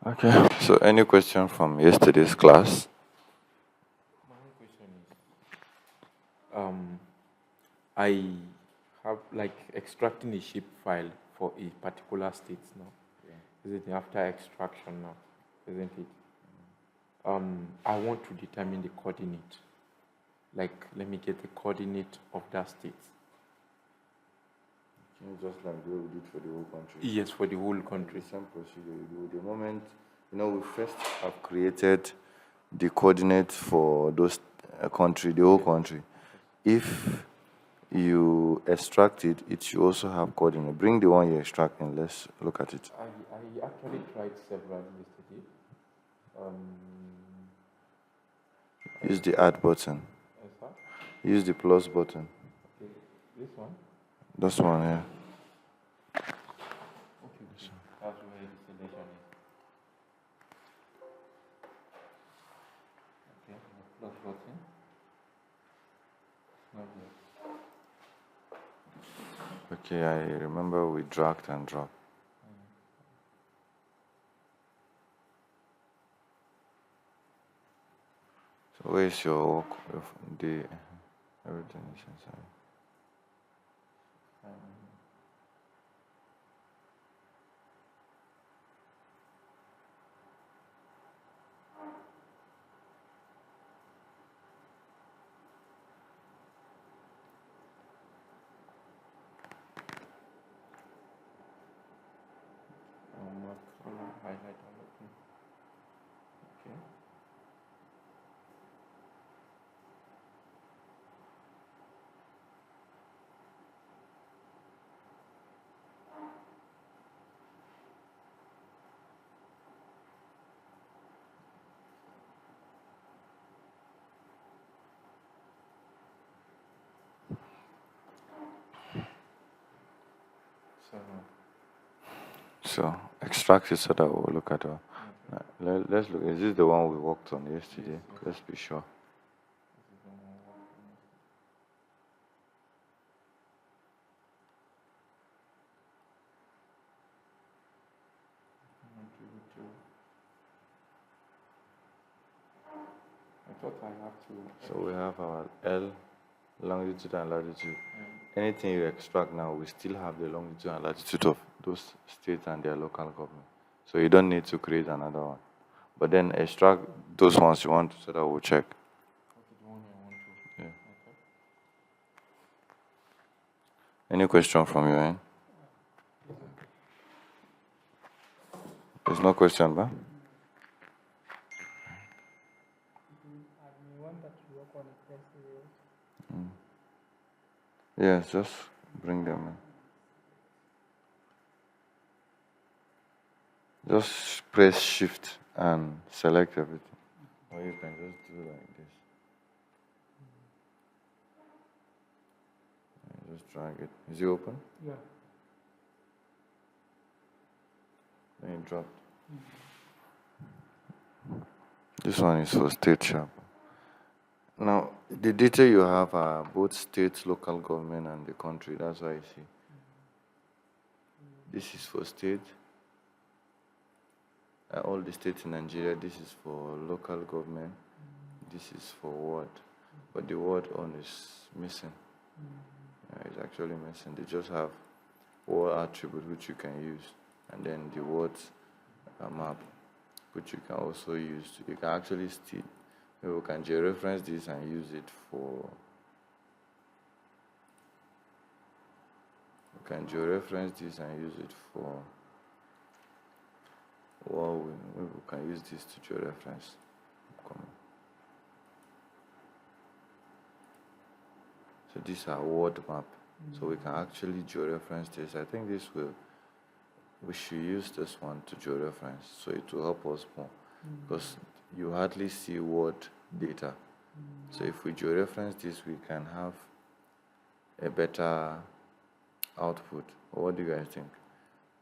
Okay, so any question from yesterday's class? My question is, I have like extracting a shape file for a particular state now. Yeah. Is it after extraction now? Isn't it? I want to determine the coordinate. Like, let me get the coordinate of that state. Just like we did for the whole country. Yes, for the whole country. The same procedure you do. The moment, we first have created the coordinate for those country, the whole country. If you extract it, it should also have coordinate. Bring the one you're extracting. Let's look at it. I actually tried several yesterday. Use the add button. Yes, sir? Use the plus button. Okay, this one? This one, yeah. Okay, that's where the selection is. Okay, the plus button. Not yet. Okay, I remember we dragged and dropped. So where's your work? Everything is inside. Highlight all of them. Okay. So extract it so that we'll look at it. Let's look. Is this the one we worked on yesterday? Yes. Let's be sure. I thought I have to. So we have our L, longitude and latitude. Anything you extract now, we still have the longitude and latitude of those states and their local government. So you don't need to create another one. But then extract those ones you want so that we'll check. Okay, the one I want to. Yeah. Okay. Any question from your end? There's no question, ba? Yes, just bring them in. Just press shift and select everything. Or you can just do like this. And just drag it. Is it open? Yeah. Then you drop. This one is for state sharp. Now, the data you have are both state, local government, and the country. That's why you see. This is for state. All the states in Nigeria, this is for local government. This is for ward. But the ward one is missing. It's actually missing. They just have ward attribute which you can use. And then the word map, which you can also use. You can actually still. We can georeference this and use it for. We can georeference this and use it for. Well, we can use this to georeference. So these are word map. So we can actually georeference this. I think we should use this one to georeference. So it will help us more. Because you hardly see word data. So if we georeference this, we can have a better output. Or what do you guys think?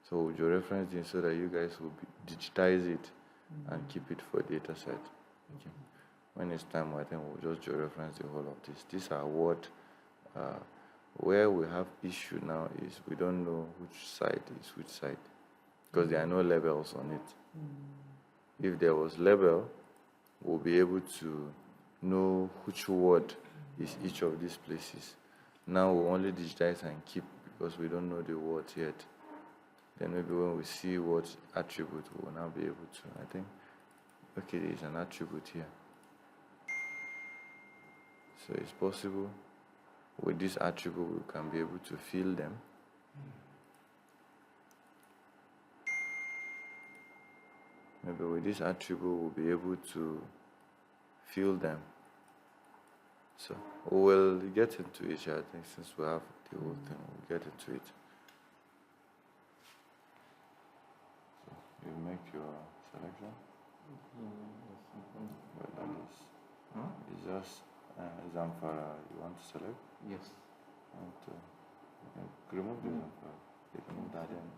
So we'll georeference this so that you guys will digitize it and keep it for data set. Okay. When it's time, I think we'll just georeference the whole of this. These are what, where we have issue now is we don't know which side is which side because there are no labels on it. if there was label, we'll be able to know which word is each of these places. Now we'll only digitize and keep because we don't know the word yet. Then maybe when we see what attribute, we'll now be able to, I think, okay, there's an attribute here. So it's possible with this attribute we can be able to fill them. Maybe with this attribute we'll be able to fill them. So we'll get into it, I think, since we have the whole thing, we'll get into it. So you make your selection. Well, that is. It's just Zamfara you want to select? Yes. And remove the Zamfara. Remove that and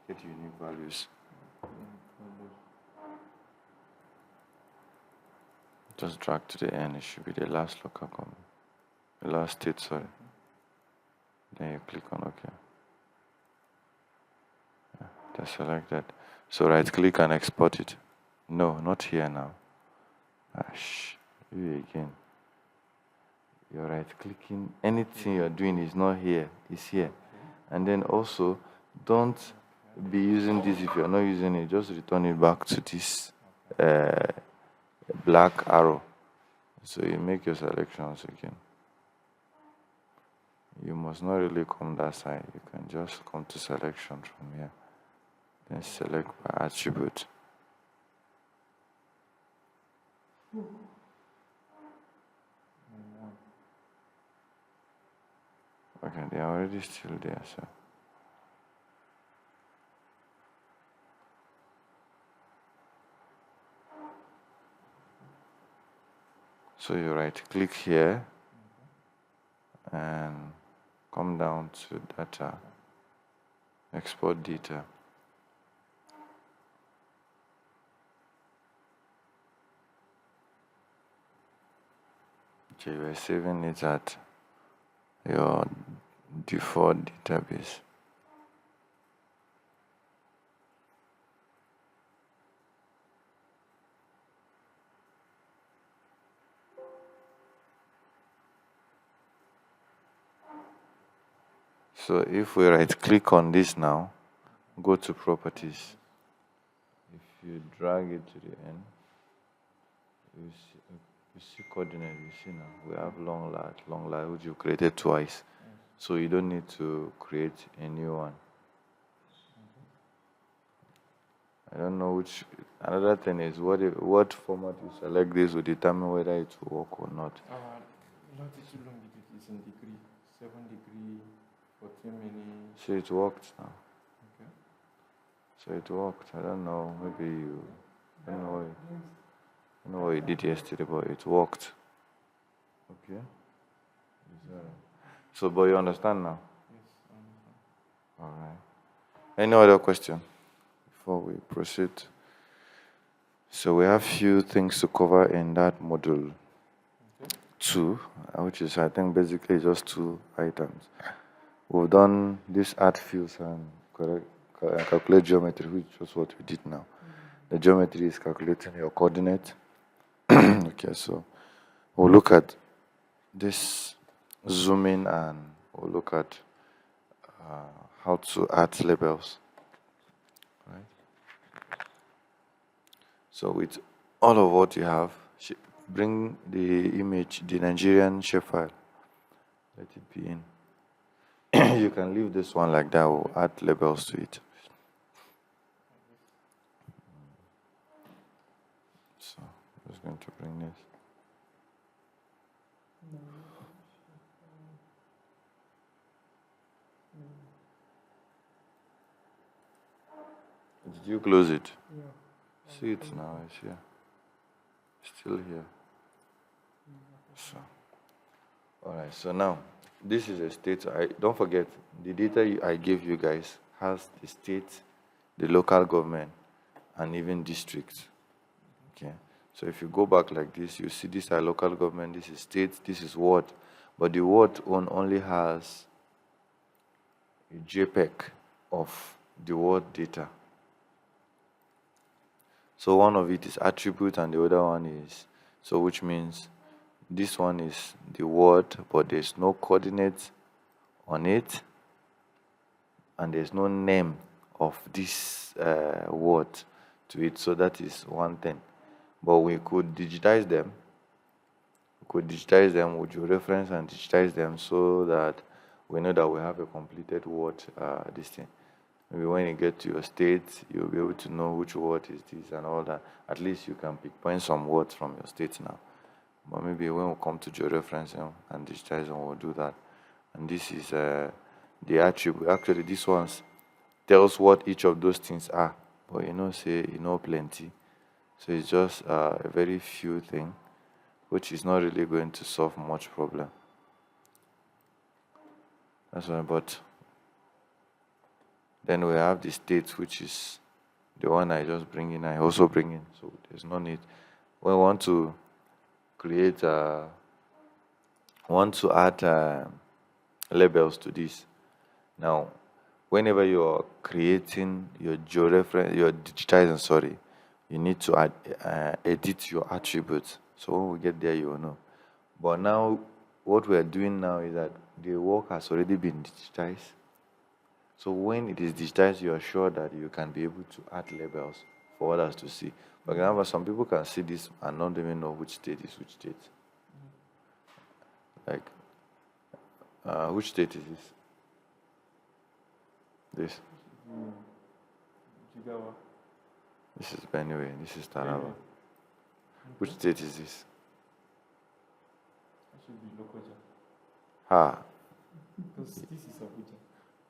get unique values. Just drag to the end. It should be the last local comment. The last state, sorry. Then you click on OK. Yeah, just select that. So right click and export it. No, not here now. You again. You're right clicking. Anything you're doing is not here, it's here. And then also, don't be using this if you're not using it. Just return it back to this black arrow. So you make your selections again. You must not really come that side. You can just come to selection from here. Then select by attribute. Okay, they are already still there, so you right click here and come down to data, export data. Okay, we're saving it at your default database. So if we right click on this now, go to properties. If you drag it to the end, you see coordinate, you see now, we have long lat, which you created twice. So you don't need to create a new one. I don't know which, another thing is what format you select this will determine whether it will work or not. Not too long, it's in degree, 7 degree, 14 minutes. So it worked now. Okay. So it worked. I don't know, maybe you, I don't know what you did yesterday, but it worked. Okay. So, but you understand now? Yes, I understand. All right. Any other question before we proceed? So we have few things to cover in that module 2, which is, I think, basically just 2 items. We've done this add fields and calculate geometry, which is what we did now. The geometry is calculating your coordinate. Okay, so we'll look at this zoom in and we'll look at how to add labels. Right? So with all of what you have, bring the image, the Nigerian shapefile. Let it be in. You can leave this one like that or add labels to it. So I'm just going to bring this. Did you close it? Yeah. See it now, it's here. Still here. So, alright, so now, this is a state. Don't forget, the data I gave you guys has the state, the local government, and even districts. Okay, so if you go back like this, you see this is local government, this is state, this is ward, but the ward one only has a JPEG of the ward data. So one of it is attribute and the other one is, so which means this one is the word, but there's no coordinate on it, and there's no name of this word to it. So that is one thing. But we could digitize them. We could digitize them with your reference and digitize them so that we know that we have a completed word. This thing. Maybe when you get to your state, you'll be able to know which word is this and all that. At least you can pinpoint some words from your state now. But maybe when we come to georeferencing and digitizing, we'll do that. And this is the attribute. Actually, this one tells what each of those things are. But say plenty. So it's just a very few thing, which is not really going to solve much problem. That's why. But then we have the state, which is the one I just bring in. I also bring in. So there's no need. When we want to create, want to add labels to this. Now, whenever you're creating your georeference, you're digitizing, you need to edit your attributes. So when we get there, you will know. But now, what we're doing now is that the work has already been digitized. So when it is digitized, you are sure that you can be able to add labels for others to see. For example, some people can see this and not even know which state is which state. Like, which state is this? This. Jigawa. This is Benue. This is Taraba. Which state is this? That should be Lokoja. Ha. Because this is Abuja.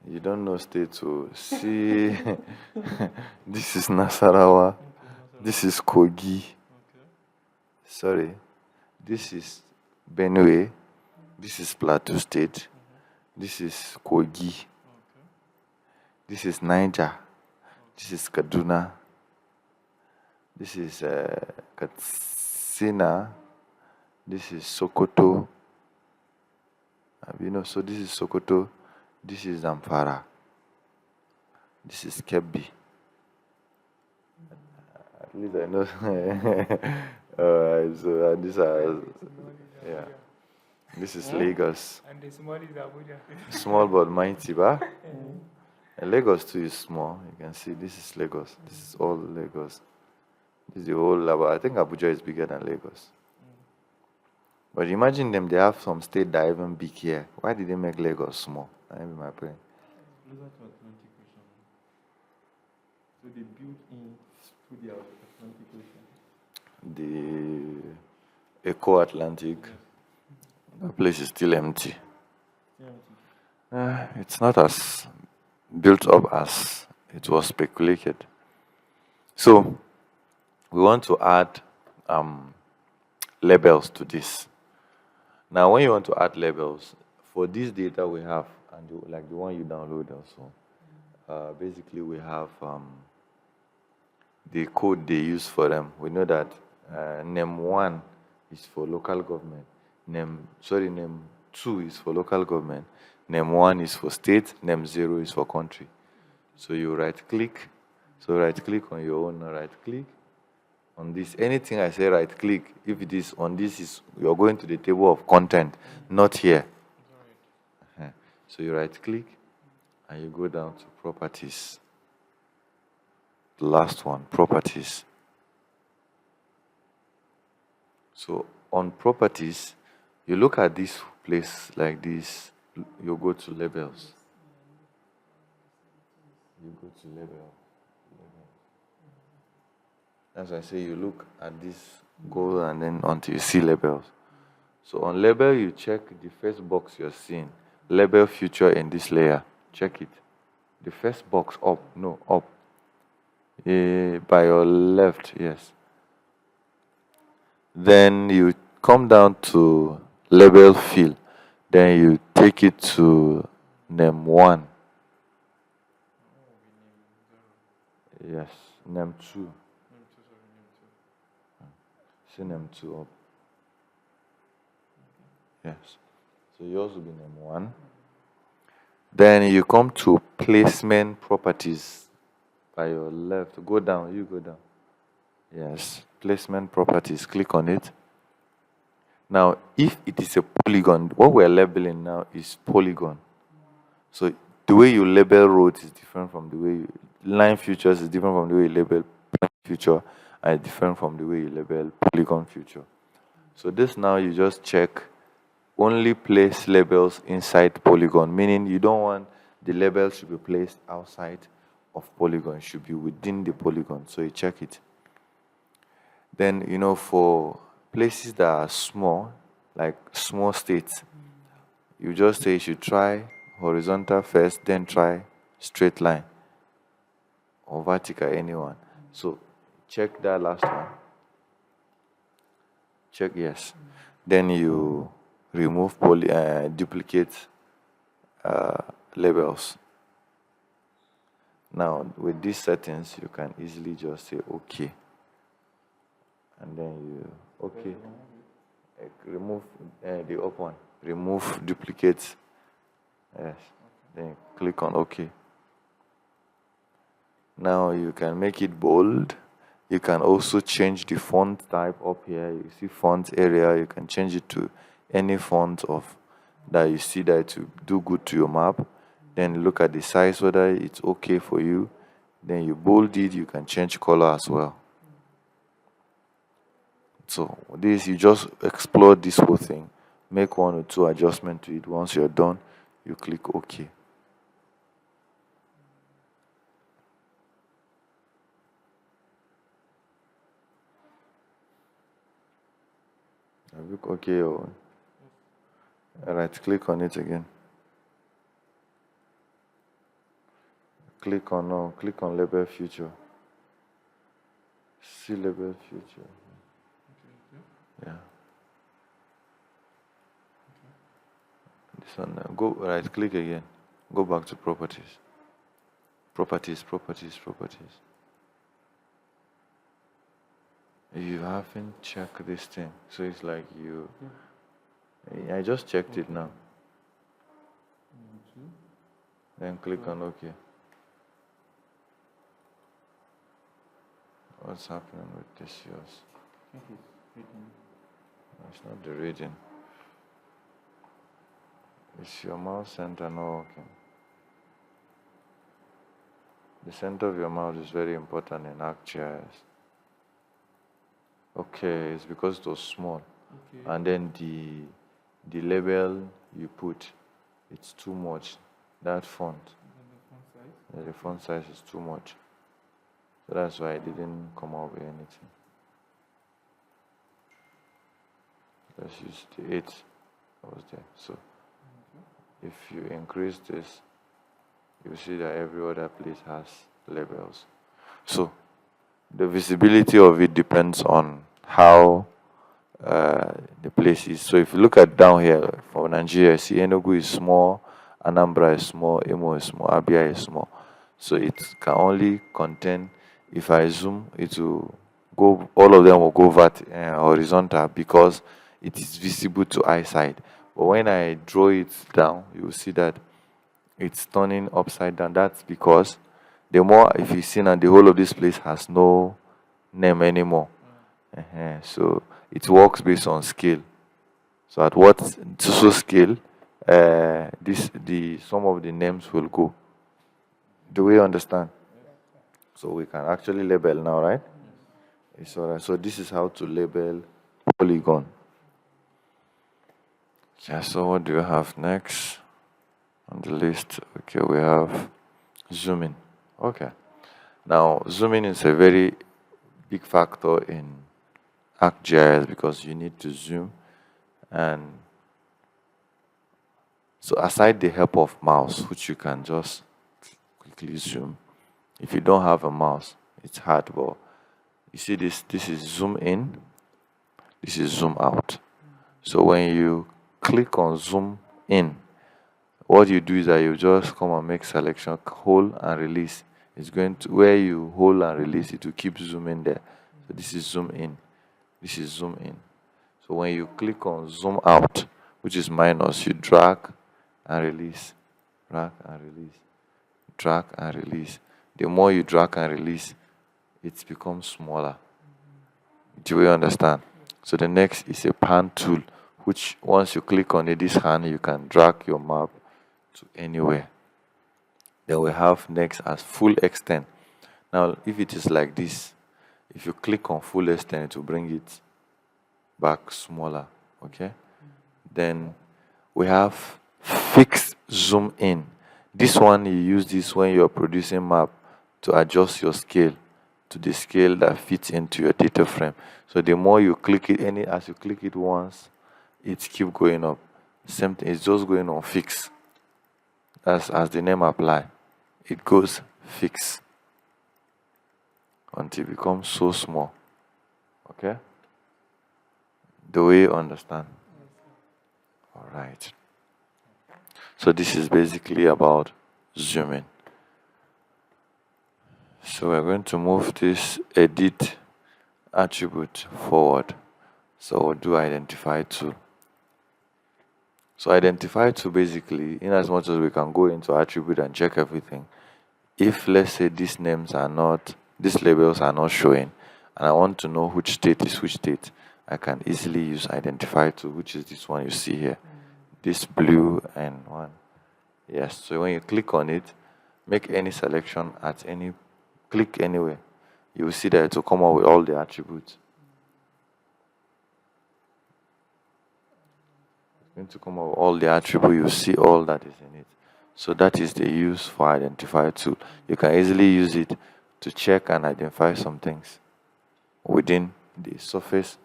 You don't know state to see. This is Nasarawa. Okay, This is Kogi. Okay. Sorry. This is Benue. This is Plateau State. This is Kogi. Okay. This is Niger. This is Kaduna. This is Katsina. This is Sokoto. So this is Sokoto. This is Zamfara. This is Kebbi. At least I know. So these are, yeah. This is Lagos. And the small is Abuja. Small but mighty, ba? And Lagos too is small. You can see this is Lagos. This is all Lagos. This is the whole level. I think Abuja is bigger than Lagos. But imagine them, they have some state that are even big here. Why did they make Lagos small? That be my point. Closer to Atlantic Ocean. So they built in to the Atlantic Ocean. The Eco Atlantic. Yes. That place is still empty. Yeah. It's not as built up as it was speculated. So we want to add labels to this. Now, when you want to add labels, for this data we have, and like the one you download also, basically we have the code they use for them. We know that name 1 is for local government. Name 2 is for local government. Name 1 is for state. Name 0 is for country. So you right click. So right click on your own, right click on this. Anything I say right click, if it is on this, you're going to the table of content, not here. So you right click and you go down to properties. The last one, properties. So on properties, you look at this place like this, you go to labels. You go to label. As I say, you look at this, go and then until you see labels. So on label, you check the first box you're seeing. Label feature in this layer. Check it. The first box up. By your left, yes. Then you come down to label fill. Then you take it to name 1. Yes, name 2. See name 2 up. Yes. So yours will be name 1. Then you come to placement properties by your left. Go down, you go down. Yes, placement properties. Click on it. Now, if it is a polygon, what we're labeling now is polygon. So the way you label roads is different from the way line features is different from the way you label point feature, and different from the way you label polygon feature. So this now you just check only place labels inside polygon, meaning you don't want the labels to be placed outside of polygon, it should be within the polygon. So you check it. Then, for places that are small, like small states, you just say you should try horizontal first, then try straight line or vertical, anyone. So check that last one. Check yes. Then you remove duplicate labels. Now, with these settings, you can easily just say OK. And then you, OK. Remove the up one. Remove duplicates. Yes. Then click on OK. Now you can make it bold. You can also change the font type up here. You see font area. You can change it to any font of that you see that to do good to your map. Then look at the size, whether it's okay for you. Then you bold it. You can change color as well. So this, you just explore this whole thing. Make 1 or 2 adjustments to it. Once you're done, you click OK. Look OK. All right, click on it again. Click on label future. See label future. Yeah. This one now. Go right click again. Go back to properties. Properties. You haven't checked this thing. So it's like you. I just checked it now. Then click on OK. What's happening with this yours? No, it's not the reading. Is your mouse center not working? The center of your mouse is very important in ArcGIS. Okay, it's because it was small. Okay. And then the label you put, it's too much. That font. And the font size is too much. So that's why I didn't come up with anything. Let's use the 8 that was there. So if you increase this, you see that every other place has labels. So the visibility of it depends on how the place is. So if you look at down here for Nigeria, see Enugu is small, Anambra is small, Imo is small, Abia is small. So it can only contain, if I zoom, it will go, all of them will go horizontal because it is visible to eyesight. But when I draw it down, you will see that it's turning upside down. That's because the more, if you see now, the whole of this place has no name anymore. So it works based on scale. So at what scale, some of the names will go. Do we understand? So we can actually label now, right? It's all right. So this is how to label polygon. Yeah, so what do you have next on the list? Okay, we have zooming. Okay. Now, zooming is a very big factor in ArcGIS because you need to zoom. And so aside the help of mouse, which you can just quickly zoom, if you don't have a mouse, it's hard. But you see this is zoom in, this is zoom out. So when you click on zoom in, what you do is that you just come and make selection, hold and release. It's going to, where you hold and release, it will keep zooming there. So this is zoom in, this is zoom in. So when you click on zoom out, which is minus, you drag and release, drag and release, drag and release. The more you drag and release, it becomes smaller. Do we understand? So the next is a pan tool, which once you click on it, this hand, you can drag your map to anywhere. Then we have next as full extend. Now, if it is like this, if you click on full extend, it will bring it back smaller. Okay. Then we have fixed zoom in. This one, you use this when you're producing map to adjust your scale to the scale that fits into your data frame. So the more you click it, as you click it once, it keep going up. Same thing, it's just going on fix. As the name apply, it goes fix until it becomes so small. Okay? Do we understand? All right. So this is basically about zooming. So we're going to move this edit attribute forward. So we'll do identify tool. So identify tool basically, in as much as we can go into attribute and check everything. If let's say these labels are not showing, and I want to know which state is which state, I can easily use identify tool, which is this one you see here. This blue and one. Yes, so when you click on it, make any selection click anywhere. You will see that it will come up with all the attributes. It's going to come up with all the attributes. You see all that is in it. So that is the use for identify tool. You can easily use it to check and identify some things within the surface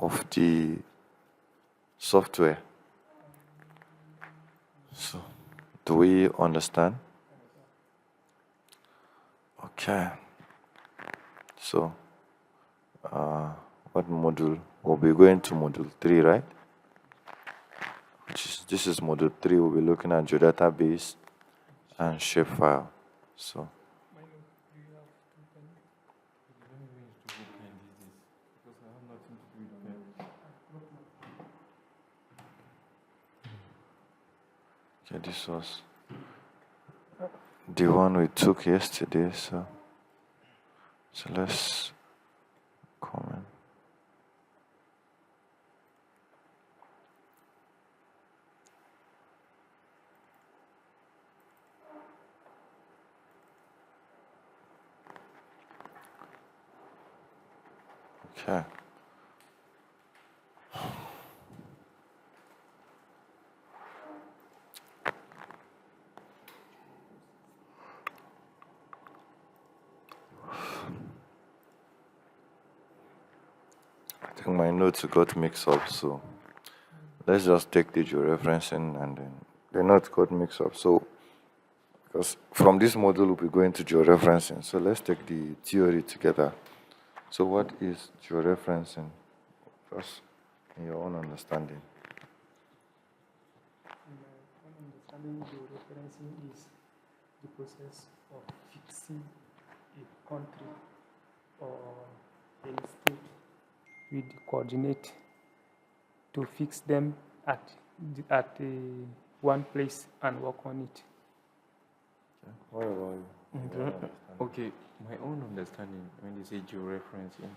of the software. So, do we understand? Okay. So, what module? We'll be going to module 3, right? This is module 3. We'll be looking at your database and shapefile. So, okay, this was the one we took yesterday. So let's comment. Okay. I think my notes got mixed up, so let's just take the georeferencing and then the notes got mixed up. So, because from this module we'll be going to georeferencing, so let's take the theory together. So, what is georeferencing? First, in your own understanding. In my own understanding, georeferencing is the process of fixing a country or a state with the coordinate to fix them at one place and work on it. Okay. What about you? Okay, my own understanding when you say georeferencing,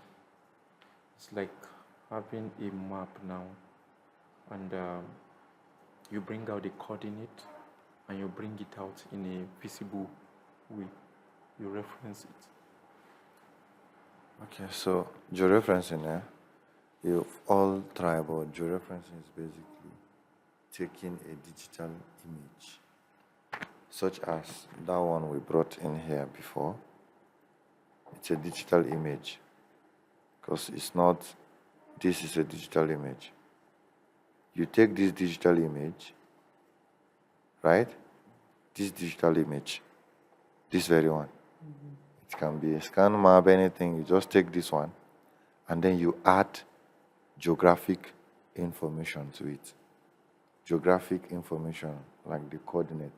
it's like having a map now, and you bring out the coordinate and you bring it out in a visible way. You reference it. Okay, so georeferencing, you've all tried about georeferencing is basically taking a digital image, such as that one we brought in here before. It's a digital image because this is a digital image. You take this digital image, right? This digital image, this very one. It can be a scan map, anything. You just take this one and then you add geographic information to it. Geographic information, like the coordinate.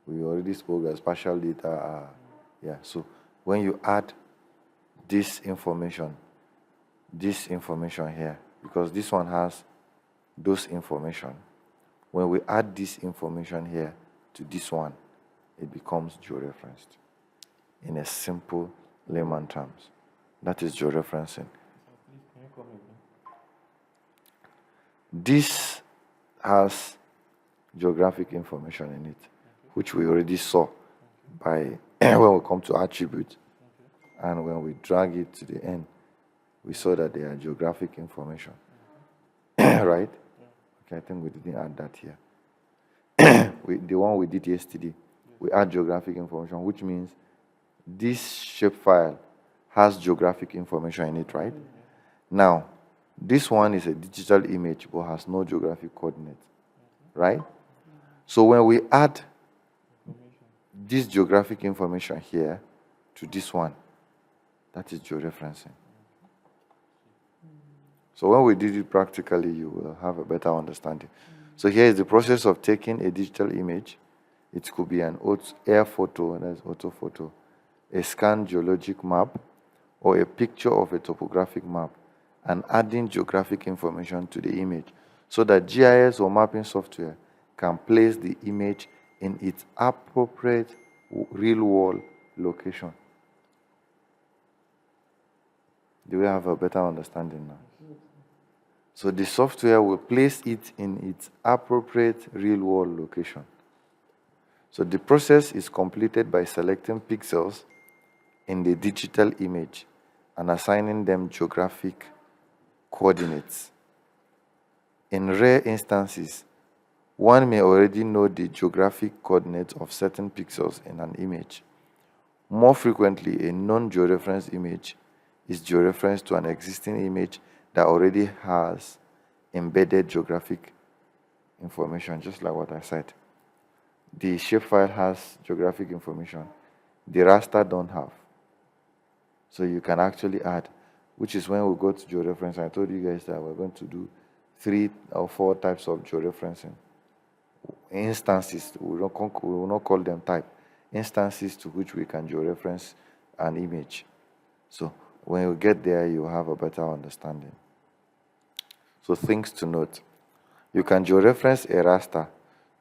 We already spoke that spatial data. So when you add this information here, because this one has those information, when we add this information here to this one, it becomes georeferenced in a simple layman terms. That is georeferencing. This has geographic information in it, which we already saw by when we come to attribute. And when we drag it to the end, we saw that there are geographic information. Right? Okay, I think we didn't add that here. The one we did yesterday, we add geographic information, which means this shapefile has geographic information in it, right? Now, this one is a digital image but has no geographic coordinates, right? So when we add this geographic information here to this one, that is georeferencing. So when we did it practically, you will have a better understanding. So here is the process of taking a digital image. It could be an air photo, that's orthophoto, a scanned geologic map, or a picture of a topographic map, and adding geographic information to the image so that GIS or mapping software can place the image in its appropriate real-world location. Do we have a better understanding now? So the software will place it in its appropriate real-world location. So the process is completed by selecting pixels in the digital image and assigning them geographic coordinates. In rare instances, one may already know the geographic coordinates of certain pixels in an image. More frequently, a non-georeferenced image is georeferenced to an existing image that already has embedded geographic information, just like what I said. The shapefile has geographic information. The raster don't have. So you can actually add, which is when we go to georeferencing. I told you guys that we're going to do 3 or 4 types of georeferencing. Instances, we will not call them type. Instances to which we can georeference an image. So when you get there, you have a better understanding. So things to note. You can georeference a raster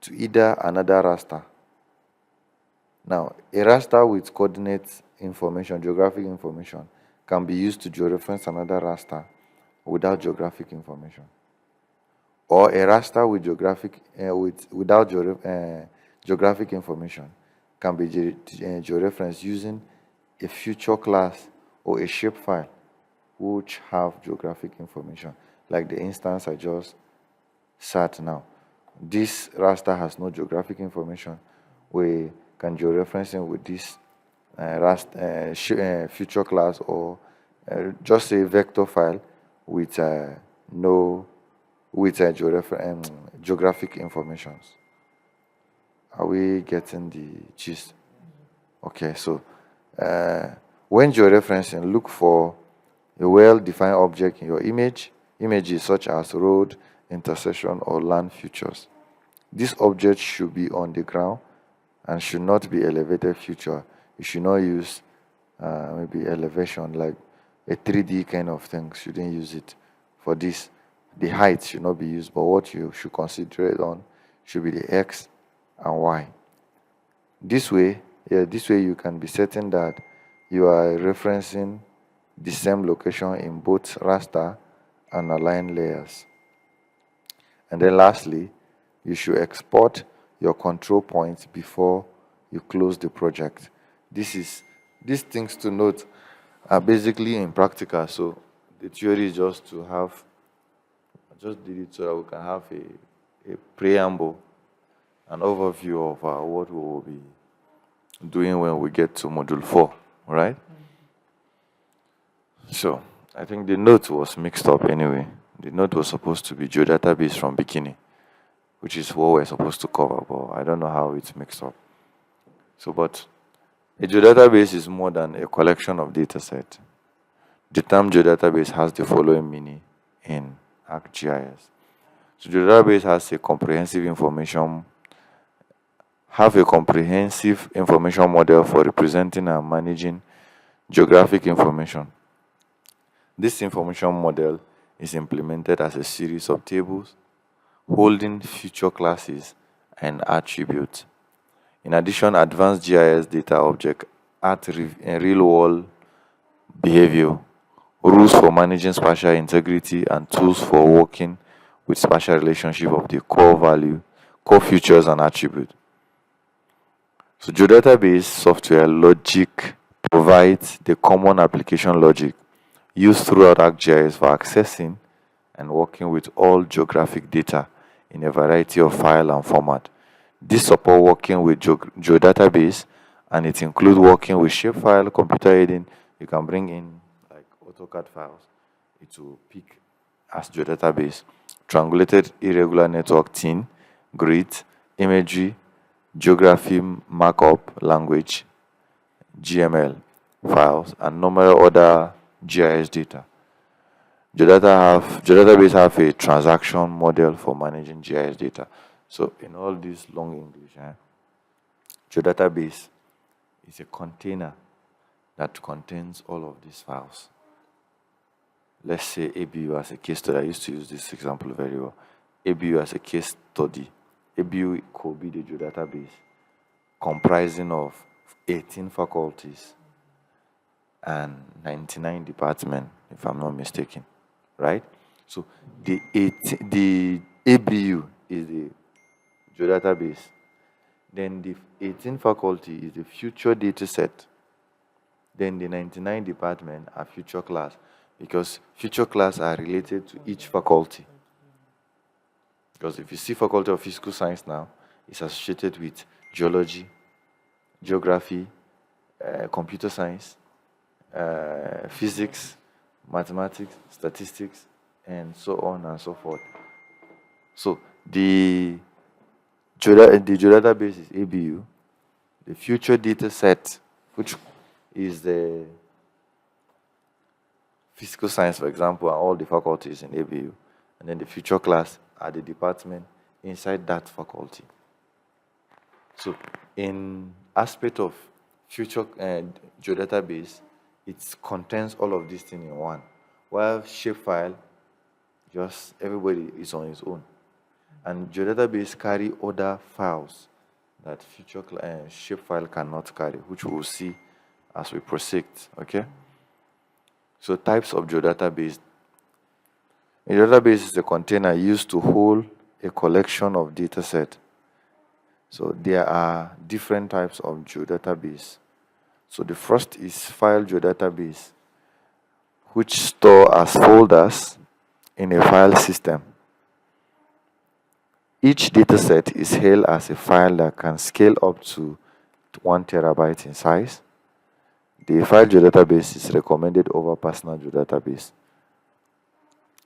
to either another raster. Now, a raster with coordinates information, geographic information, can be used to georeference another raster without geographic information. Or a raster with without geographic information can be georeferenced using a future class or a shapefile which have geographic information, like the instance I just sat now. This raster has no geographic information. We can georeference it with this future class or just a vector file with geographic informations. Are we getting the gist? Okay, so when georeferencing, look for a well-defined object in your image. Images such as road, intersection, or land features. This object should be on the ground and should not be elevated feature. You should not use maybe elevation, like a 3D kind of thing. Shouldn't use it for this. The height should not be used, but what you should concentrate on should be the X and Y. This way you can be certain that you are referencing the same location in both raster and align layers. And then lastly, you should export your control points before you close the project. These things to note are basically in practical. So the theory is just to have, I just did it so that we can have a preamble, an overview of what we will be doing when we get to module 4, right? So I think the note was mixed up anyway. The note was supposed to be geodatabase from beginning, which is what we're supposed to cover, but I don't know how it's mixed up. So, but a geodatabase is more than a collection of data sets. The term geodatabase has the following meaning in ArcGIS. So geodatabase has a comprehensive information model for representing and managing geographic information. This information model is implemented as a series of tables holding feature classes and attributes. In addition, advanced GIS data objects add real-world behavior, rules for managing spatial integrity, and tools for working with spatial relationship of the core value, core features and attribute. So geodatabase software logic provides the common application logic used throughout ArcGIS for accessing and working with all geographic data in a variety of file and format. This support working with geodatabase, and it includes working with shapefile, computer aiding. You can bring in like AutoCAD files. It will pick as geodatabase, triangulated irregular network tin, grid, imagery, geography markup language, GML files, and numerous other GIS data. Geodatabase have a transaction model for managing GIS data. So in all this long English, geodatabase is a container that contains all of these files. Let's say ABU as a case study. I used to use this example very well. ABU as a case study. ABU could be the geodatabase comprising of 18 faculties and 99 departments, if I'm not mistaken, right? So the ABU is the geodatabase. Then the 18 faculty is the future data set. Then the 99 department are future class, because future class are related to each faculty. Because if you see faculty of physical science now, it's associated with geology, geography, computer science, physics, mathematics, statistics, and so on and so forth. So the geodatabase is ABU. The future data set, which is the physical science, for example, and all the faculties in ABU. And then the future class are the department inside that faculty. So in aspect of future geodatabase, it contains all of these things in one. While shapefile, just everybody is on its own. And geodatabase carry other files that future shapefile cannot carry, which we will see as we proceed, okay? So types of geodatabase. A geodatabase is a container used to hold a collection of data set. So there are different types of geodatabase. So the first is file geodatabase, which store as folders in a file system. Each dataset is held as a file that can scale up to 1 terabyte in size. The file geodatabase is recommended over personal geodatabase.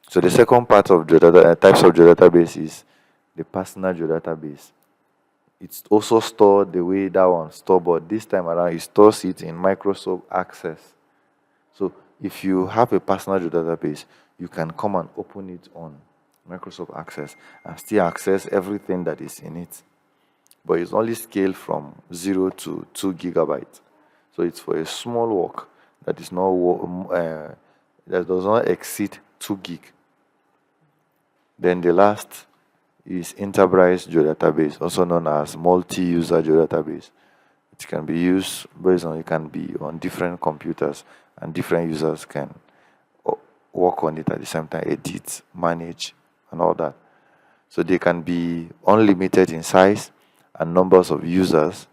So the second part of types of geodatabase is the personal geodatabase. It's also stored the way that one stored, but this time around it stores it in Microsoft Access. So if you have a personal geodatabase, you can come and open it on Microsoft Access and still access everything that is in it. But it's only scaled from 0 to 2 gigabytes. So it's for a small work that is not that does not exceed 2 gig. Then the last is enterprise geodatabase, also known as multi-user geodatabase. It can be used based on, it can be on different computers, and different users can work on it at the same time, edit, manage, and all that. So they can be unlimited in size and numbers of users.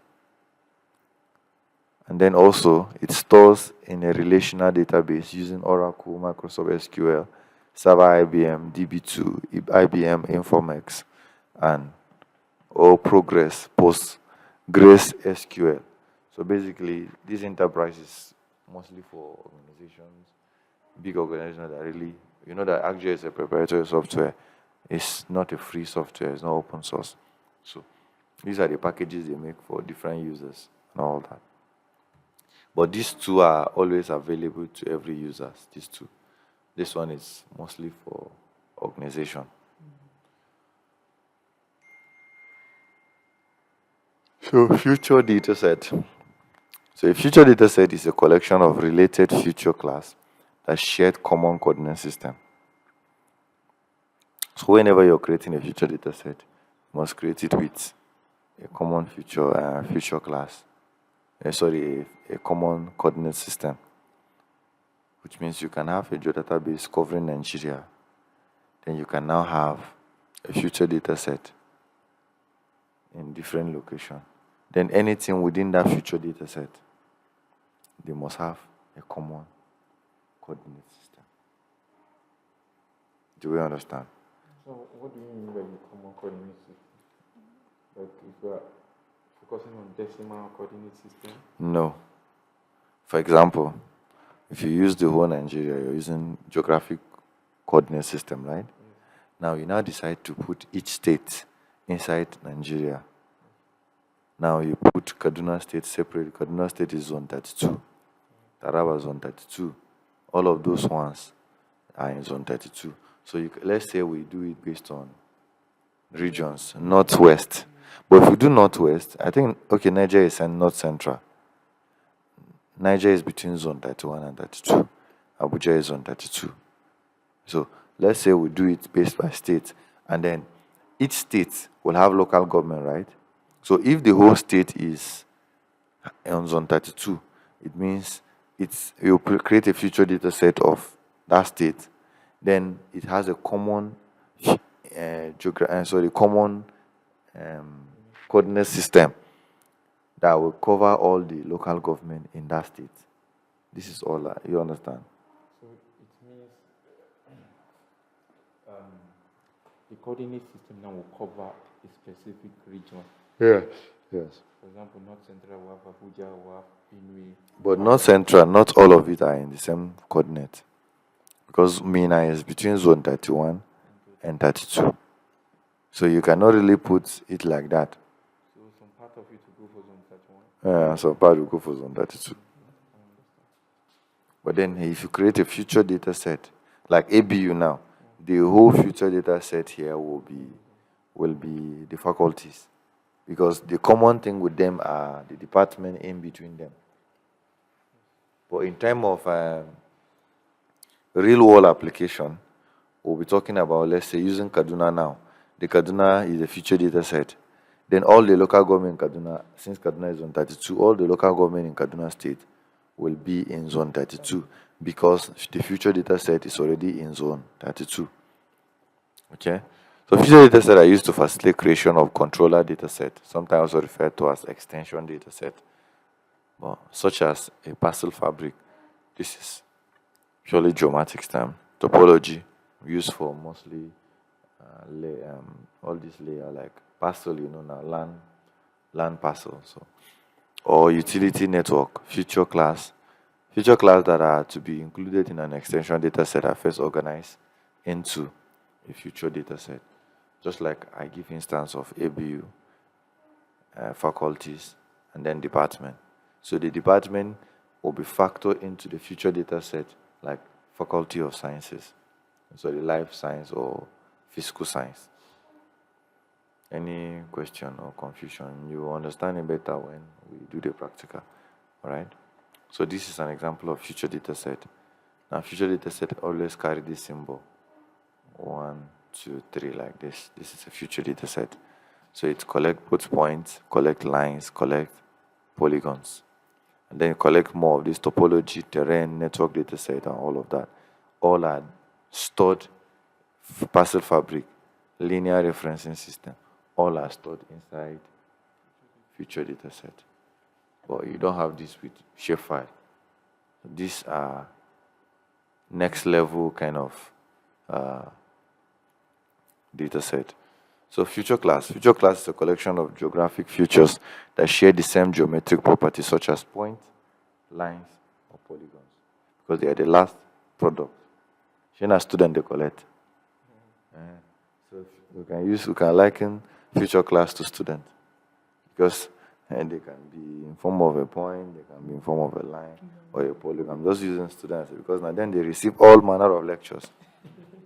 And then also it stores in a relational database using Oracle, Microsoft SQL, Server IBM, DB2, IBM Informex, and Progress, Postgres SQL. So basically, this enterprise is mostly for organizations, big organizations that really, you know that ArcGIS is a proprietary software. It's not a free software, it's not open source. So these are the packages they make for different users and all that. But these two are always available to every user, these two. This one is mostly for organization. So future data set. So a future data set is a collection of related future class that share common coordinate system. So whenever you're creating a future data set, you must create it with a common future class. A common coordinate system, which means you can have a geodatabase covering Nigeria. Then you can now have a future data set in different location, then anything within that future data set, they must have a common coordinate system. Do we understand? So what do you mean by the common coordinate system? Like if you are focusing on decimal coordinate system? No. For example, if you use the whole Nigeria, you're using geographic coordinate system, right? Now you now decide to put each state inside Nigeria. Now you put Kaduna State separate. Kaduna State is zone 32. Taraba zone 32. All of those ones are in zone 32. So let's say we do it based on regions, northwest. But if we do northwest, I think, okay, Niger is north central. Niger is between zone 31 and 32. Abuja is zone 32. So let's say we do it based by state, and then each state will have local government, right? So if the whole state is on zone 32, it means you create a future data set of that state. Then it has a common common coordinate system that will cover all the local government in that state. This is all you understand. So it means the coordinate system now will cover a specific region. Yes. For example, North Central will have Abuja, will have Benue. But North Central, not all of it are in the same coordinate. Because Mina is between zone 31 and 32. So you cannot really put it like that. So some part of it will go for zone 31? Yeah, some part will go for zone 32. But then if you create a future data set, like ABU now, the whole future data set here will be the faculties. Because the common thing with them are the department in between them. But in terms of real world application, we'll be talking about, let's say, using Kaduna now. The Kaduna is a future data set. Then all the local government in Kaduna, since Kaduna is zone 32, all the local government in Kaduna State will be in zone 32 because the future data set is already in zone 32. Okay? So future data set are used to facilitate creation of controller data set, sometimes also referred to as extension data set, such as a parcel fabric. This is purely geometric term. Topology, used for mostly all this layer like parcel, now land parcel. So, or utility network, future class that are to be included in an extension data set are first organized into a future data set. Just like I give instance of ABU, faculties, and then department. So the department will be factored into the future data set like Faculty of Sciences. So the life science or physical science. Any question or confusion, you will understand it better when we do the practical. All right? So this is an example of future data set. Now future data set always carry this symbol. 1, 2, 3 like this. This is a future data set. So it collect both points, collect lines, collect polygons. And then collect more of this topology, terrain, network data set, and all of that. All are stored, parcel fabric, linear referencing system. All are stored inside future data set. But you don't have this with shapefile. These are next level kind of data set. So future class is a collection of geographic features that share the same geometric properties such as points, lines, or polygons. Because they are the last product. Shana student they collect. So we can liken future class to student. Because they can be in form of a point, they can be in form of a line or a polygon. I'm just using students because now then they receive all manner of lectures.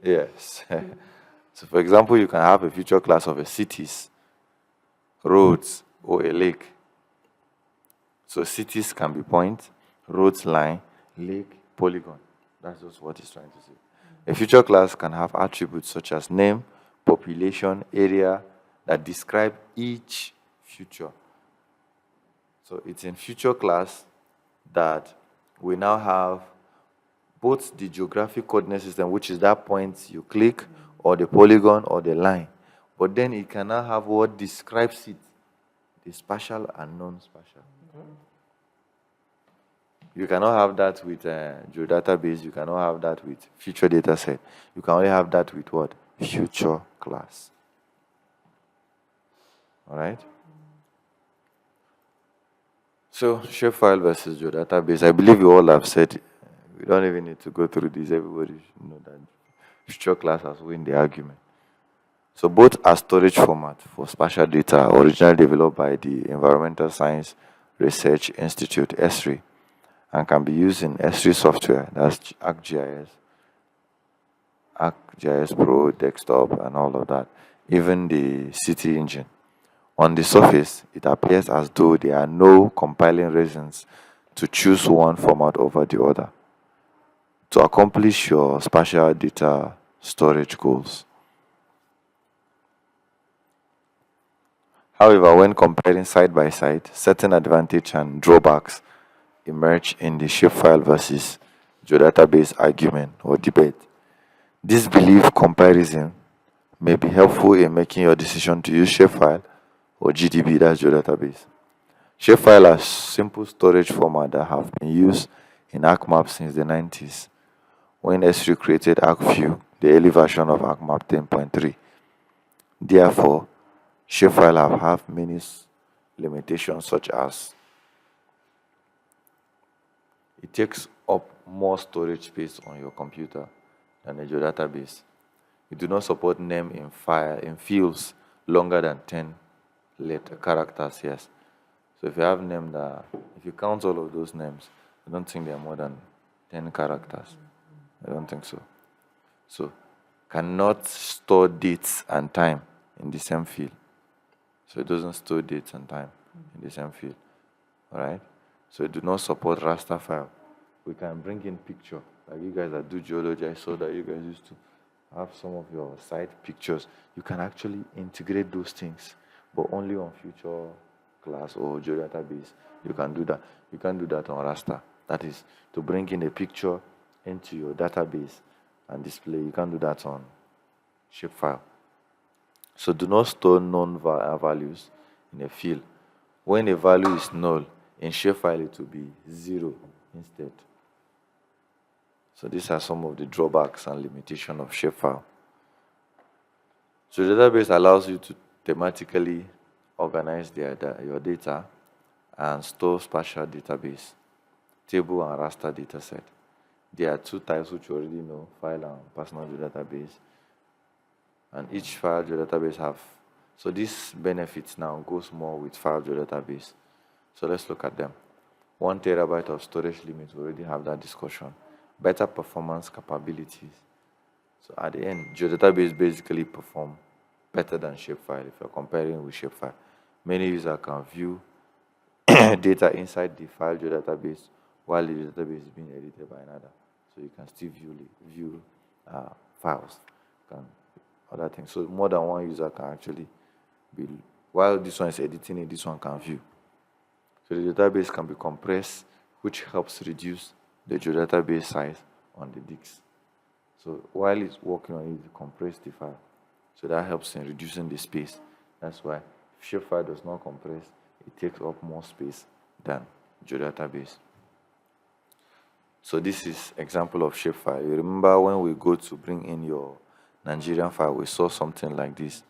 Yes. So for example, you can have a future class of a cities, roads, or a lake. So cities can be point, roads, line, lake, polygon. That's just what it's trying to say. A future class can have attributes such as name, population, area that describe each future. So it's in future class that we now have both the geographic coordinate system, which is that point you click, or the polygon or the line. But then it can now have what describes it, the spatial and non-spatial. You cannot have that with geodatabase. You cannot have that with future data set. You can only have that with what? Future class. All right? So, shapefile versus geodatabase. I believe you all have said, we don't even need to go through this. Everybody should know that future class has won the argument. So, both are storage format for spatial data, originally developed by the Environmental Science Research Institute, ESRI, and can be used in ESRI software, that's ArcGIS, ArcGIS Pro, desktop, and all of that, even the City Engine. On the surface, it appears as though there are no compelling reasons to choose one format over the other to accomplish your spatial data storage goals. However, when comparing side by side, certain advantages and drawbacks emerge in the shapefile versus geodatabase argument or debate. This belief comparison may be helpful in making your decision to use shapefile or GDB, that's geodatabase. Shapefile are simple storage format that have been used in ArcMap since the 90s, when S3 created ArcView, the early version of ArcMap 10.3. Therefore, shapefile have many limitations, such as it takes up more storage space on your computer than a geodatabase. It do not support name in fields longer than 10 characters, yes. So if you have name that, if you count all of those names, I don't think they are more than 10 characters. I don't think so. So, cannot store dates and time in the same field. So it doesn't store dates and time in the same field. Alright? So it do not support raster file. We can bring in picture. Like you guys that do geology, I saw that you guys used to have some of your site pictures. You can actually integrate those things, but only on future class or geodatabase. You can do that. You can do that on raster. That is to bring in a picture into your database and display. You can do that on shapefile. So do not store known values in a field. When a value is null, in shapefile it will be 0 instead. So these are some of the drawbacks and limitations of shapefile. So the database allows you to thematically organize your data and store spatial database, table and raster dataset. There are two types which you already know, file and personal geodatabase. And each file geodatabase have, so these benefits now goes more with file geodatabase. So let's look at them. 1 terabyte of storage limit, we already have that discussion. Better performance capabilities. So at the end, geodatabase basically perform better than shapefile if you're comparing with shapefile. Many users can view data inside the file geodatabase while the database is being edited by another. So you can still view files, other things. So more than one user can actually be, while this one is editing it, this one can view. So the database can be compressed, which helps reduce the geodatabase size on the disk. So while it's working on it, it compresses the file. So that helps in reducing the space. That's why if shapefile does not compress, it takes up more space than geodatabase. So this is example of shapefile. You remember when we go to bring in your Nigerian file, we saw something like this.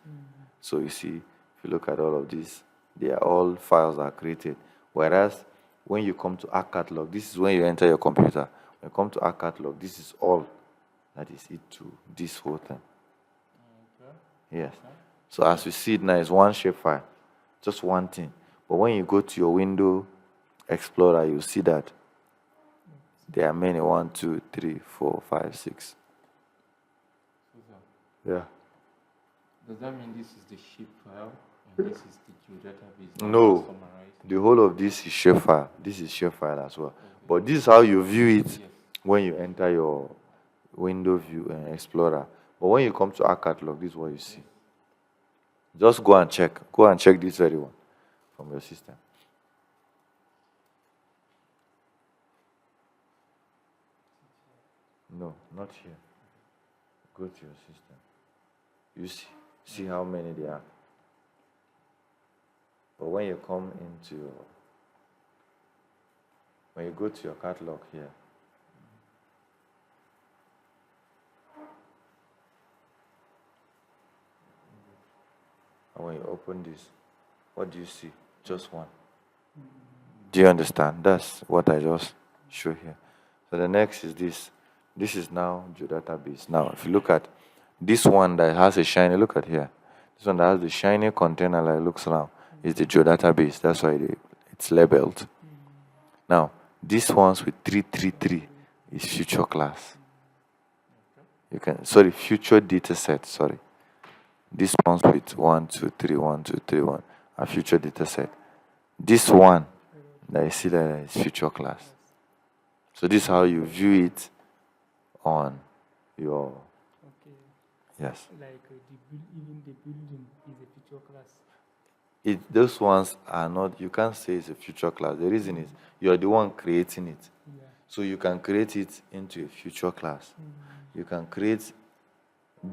So you see, if you look at all of these, they are all files that are created. Whereas when you come to Arc Catalog, this is when you enter your computer. When you come to Arc Catalog, this is all that is it to this whole thing. Okay. Yes. Okay. So as you see it now, it's one shapefile, just one thing. But when you go to your window Explorer, you see that there are many, 1, 2, 3, 4, 5, 6. Yeah. Does that mean this is the shape file and this is the geodatabase? No. The whole of this is shapefile. This is shapefile as well. Okay. But this is how you view it, yes, when you enter your window view and Explorer. But when you come to our catalog, this is what you see. Just go and check. Go and check this very one from your system. No, not here. Go to your system. You see, See how many there are. But when you come into when you go to your catalog here, and when you open this, what do you see? Just one. Do you understand? That's what I just show here. So the next is this. This is now geodatabase. Now, if you look at this one that has a shiny, look at here. This one that has the shiny container that looks around is the geodatabase. That's why it's labeled. Now, these ones with 333 is future class. You can future data set. Sorry, these ones with 1, 2, 3, 1, 2, 3, 1 are future data set. This one that you see there is future class. So this is how you view it on your. Okay. Yes. Like even the building is a future class. Those ones are not. You can't say it's a future class. The reason is you're the one creating it. Yeah. So you can create it into a future class. You can create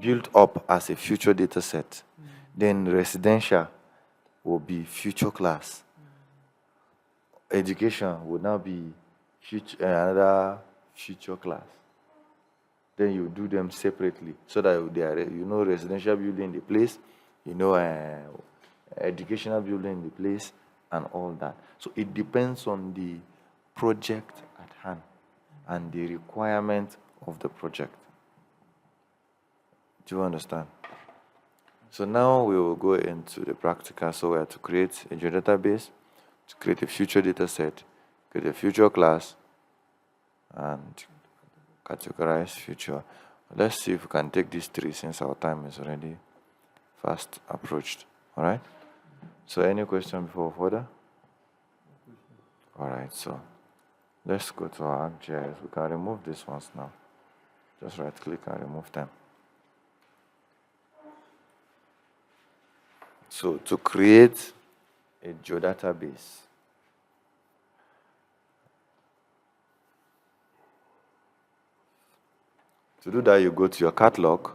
build up as a future data set. Then residential will be future class. Education would now be another future class. Then you do them separately so that they are, residential building the place, educational building the place, and all that. So it depends on the project at hand and the requirement of the project. Do you understand? So now we will go into the practical. So we have to create a geodatabase, to create a future data set, create a future class, and categorize future. Let's see if we can take these three since our time is already fast approached. All right? So any question before further? All right, so let's go to our ArcGIS. We can remove these ones now. Just right click and remove them. So to create a geodatabase, to do that, you go to your catalog.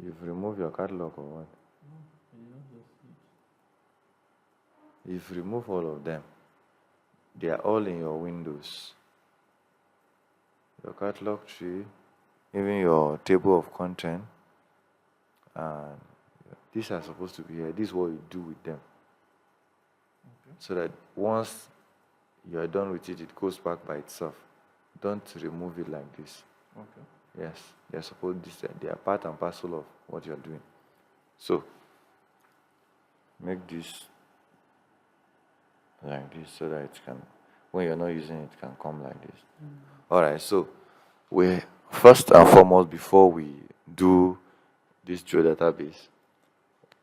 You've removed your catalog or what? You've removed all of them. They are all in your windows. Your catalog tree, even your table of content, and these are supposed to be here. This is what you do with them. Okay. So that once you are done with it, it goes back by itself. Don't remove it like this. Okay. Yes, they are supposed to. They are part and parcel of what you are doing. So make this like this so that it can, when you're not using it, can come like this. All right. So we first and foremost, before we do this geodatabase,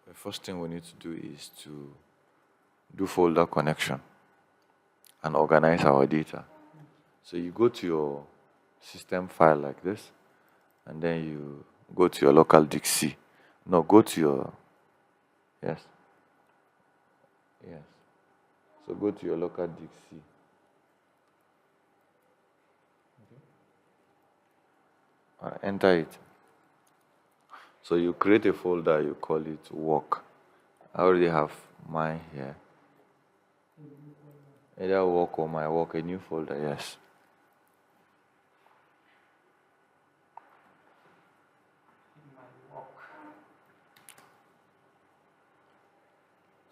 the first thing we need to do is to do folder connection and organize our data. So you go to your system file like this, and then you go to your local Dixie. No, go to your, yes. So go to your local Dixie. Enter it. So you create a folder, you call it work. I already have mine here. Either work or my work, a new folder, yes.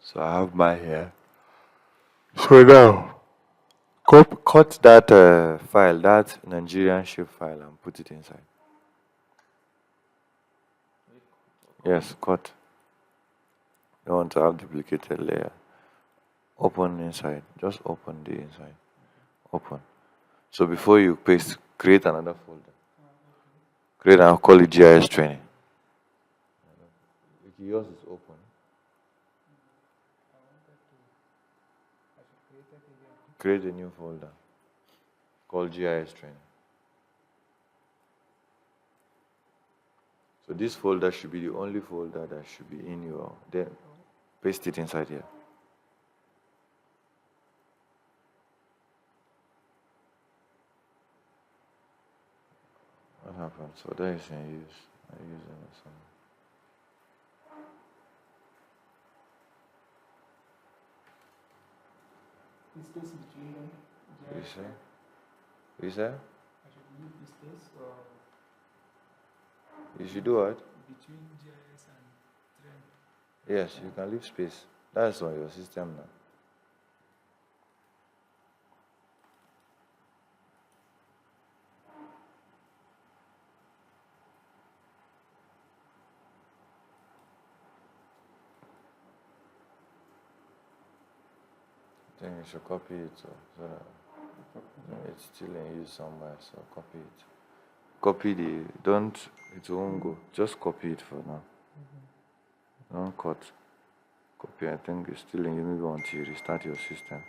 So I have mine here. So now, cut that file, that Nigerian shape file, and put it inside. Yes, cut. You want to have duplicated layer. Open inside. Just open the inside. Open. So before you paste, create another folder. Create and call it GIS Training. If yours is open. Create a new folder called GIS Training. So this folder should be the only folder that should be in your, then paste it inside here. happened. So that is in use. I use it some. The space between them. You say? You say? I should leave the space or You should do what? between GIS and trend. Yes, you can leave space. That's on your system now. I think you should copy it so that it's still in use somewhere. So copy it. Copy it won't go. Just copy it for now. Don't cut. Copy, I think it's still in use maybe until you restart your system.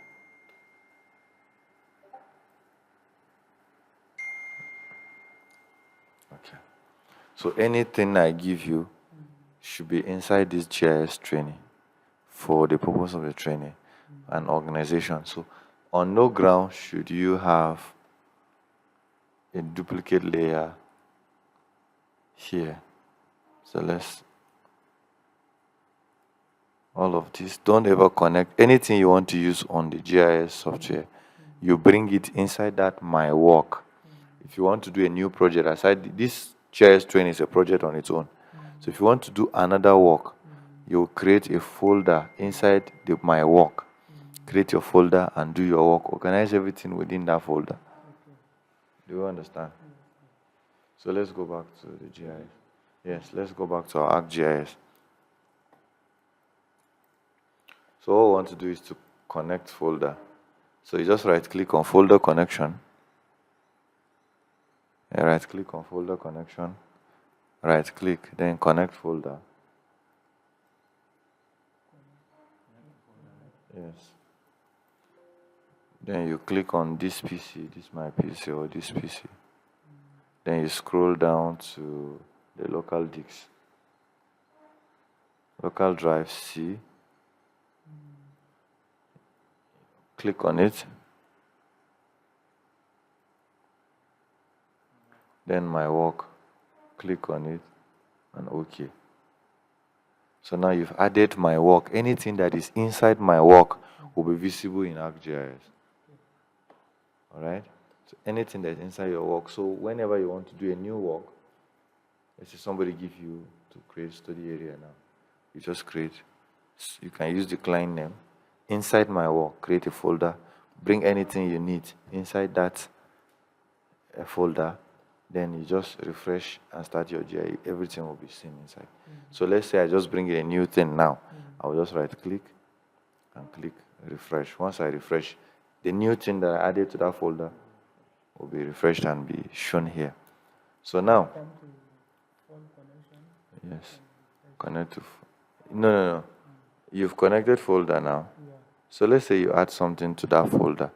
Okay. So anything I give you should be inside this GIS training for the purpose of the training and organization. So on no ground should you have a duplicate layer here. So let's all of this. Don't ever connect anything you want to use on the GIS software. You bring it inside that my work. If you want to do a new project aside, this GIS training is a project on its own. So if you want to do another work, you create a folder inside the my work. Create your folder and do your work. Organize everything within that folder. Do you understand? So let's go back to the GIS. Yes, let's go back to our ArcGIS. So all we want to do is to connect folder. So you just right click on folder connection. Right click on folder connection. Right click, then connect folder. Yes. Then you click on this PC, this my PC or this PC. Then you scroll down to the local disks. Local drive C. Click on it. Then my work. Click on it and OK. So now you've added my work. Anything that is inside my work will be visible in ArcGIS. Alright? So anything that's inside your work. So whenever you want to do a new work, let's say somebody give you to create study area now. You just create. You can use the client name. Inside my work, create a folder. Bring anything you need inside that folder. Then you just refresh and start your GIS. Everything will be seen inside. So let's say I just bring in a new thing now. I will just right click and click refresh. Once I refresh, the new thing that I added to that folder will be refreshed and be shown here. So now, Come to phone connection. yes, connect to. No. You've connected folder now. Yeah. So let's say you add something to that folder.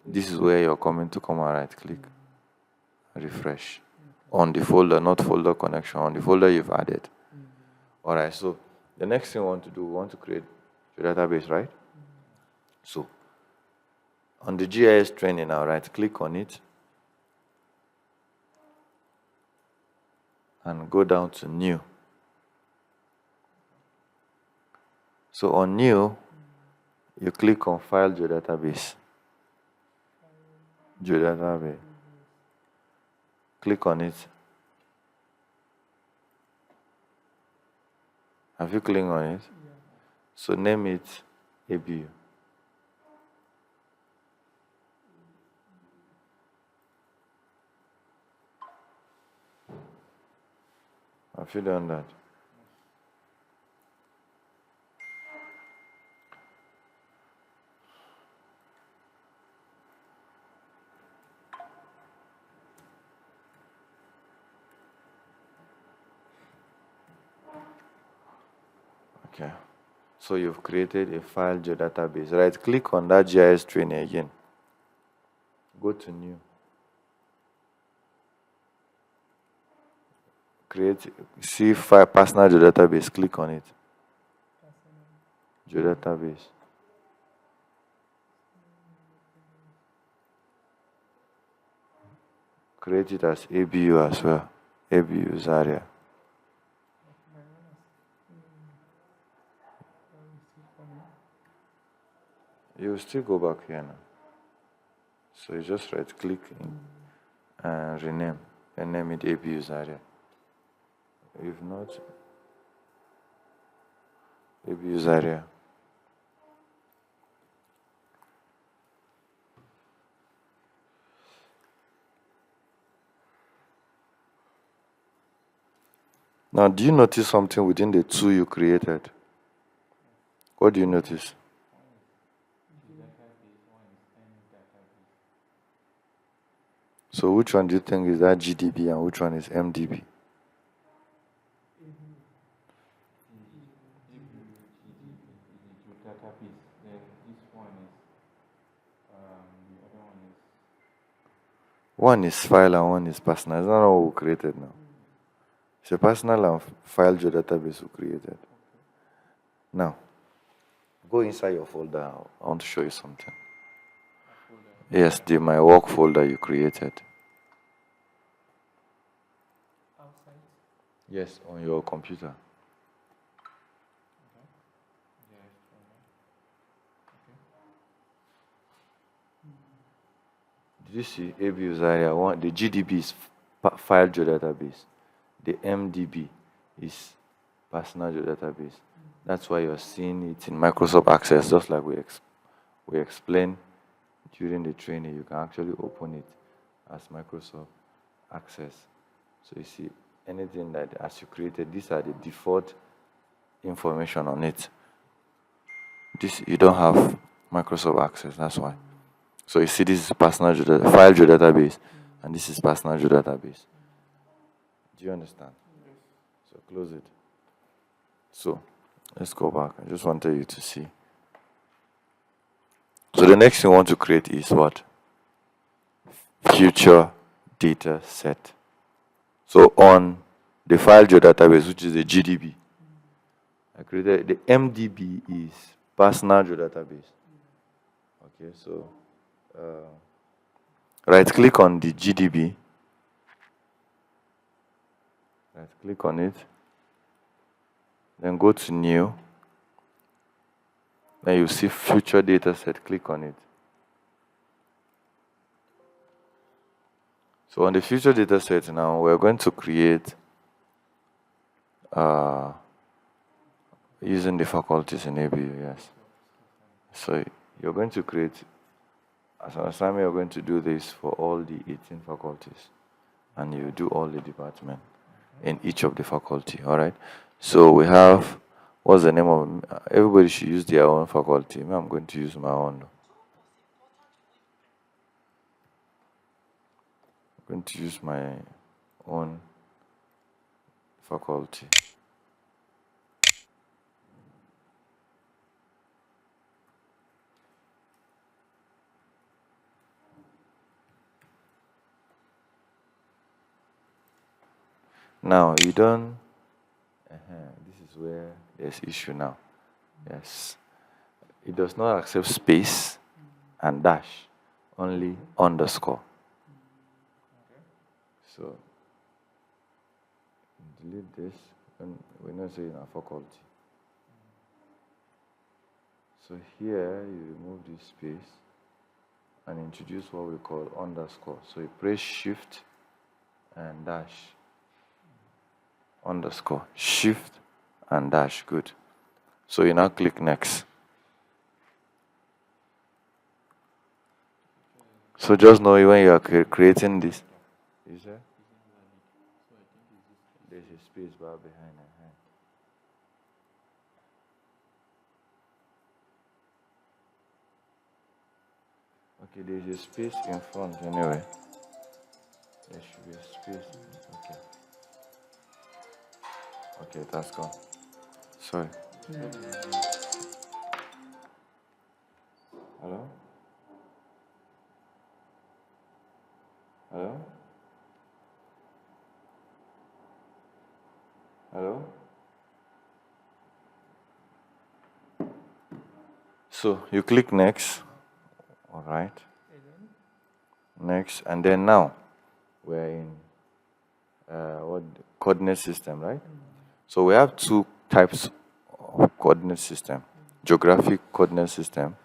This is where you're coming to come and right click. Refresh. On the folder, not folder connection, on the folder you've added. Alright, so the next thing we want to do, we want to create your database, right? So on the GIS training now, right click on it and go down to new. So on new, you click on file geodatabase. Geodatabase. Click on it. Have you clicked on it? Yeah. So name it ABU. Have you done that? Okay. So you've created a file geodatabase. Right click on that GIS training again. Go to new. See file personal geodatabase. Click on it. Geodatabase. Create it as ABU as well. abuse area. You will still go back here now. So you just right click and rename and name it abuse area. If not, abuse area. Now, do you notice something within the two you created? What do you notice? So which one do you think is that GDB and which one is MDB? One is file and one is personal. It's not what we created now. It's a personal and file geodatabase we created. Now, go inside your folder. I want to show you something. Yes, the my work folder you created. Outside. Yes, on your computer. Did you see abuse area one? The GDB is file geodatabase. The MDB is personal geodatabase. That's why you're seeing it in Microsoft Access, just like we explained during the training. You can actually open it as Microsoft Access. So you see anything that as you created, these are the default information on it. This you don't have Microsoft Access, that's why. So you see this is personal file geodatabase, and this is personal geodatabase. Do you understand? Yes. So close it. So let's go back. I just wanted you to see. So the next thing we want to create is what? Future data set. So on the file geodatabase, which is the GDB, I created the MDB is personal geodatabase. Okay, so right click on the GDB. Right click on it. Then go to new. Then you see future data set. Click on it. So on the future data set now, we're going to create using the faculties in ABU, yes. So you're going to create, as an assignment, you're going to do this for all the 18 faculties. And you do all the department in each of the faculty, all right? So we have, what's the name of, everybody should use their own faculty. I'm going to use my own. I'm going to use my own faculty. Now you don't. This is where there's issue now. Yes, it does not accept space and dash, only underscore. So delete this, and we're not saying our faculty. So here you remove this space and introduce what we call underscore. So you press shift and dash. Underscore, shift and dash. Good. So you now click next. So just know when you are creating this, is there? There's a space bar behind it. Okay, there's a space in front anyway. There should be a space. Okay. Okay, that's gone. Sorry. Hello? Hello? Hello? So you click next. All right. Next, and then now we're in coordinate system, right? So we have two types of coordinate system: geographic coordinate system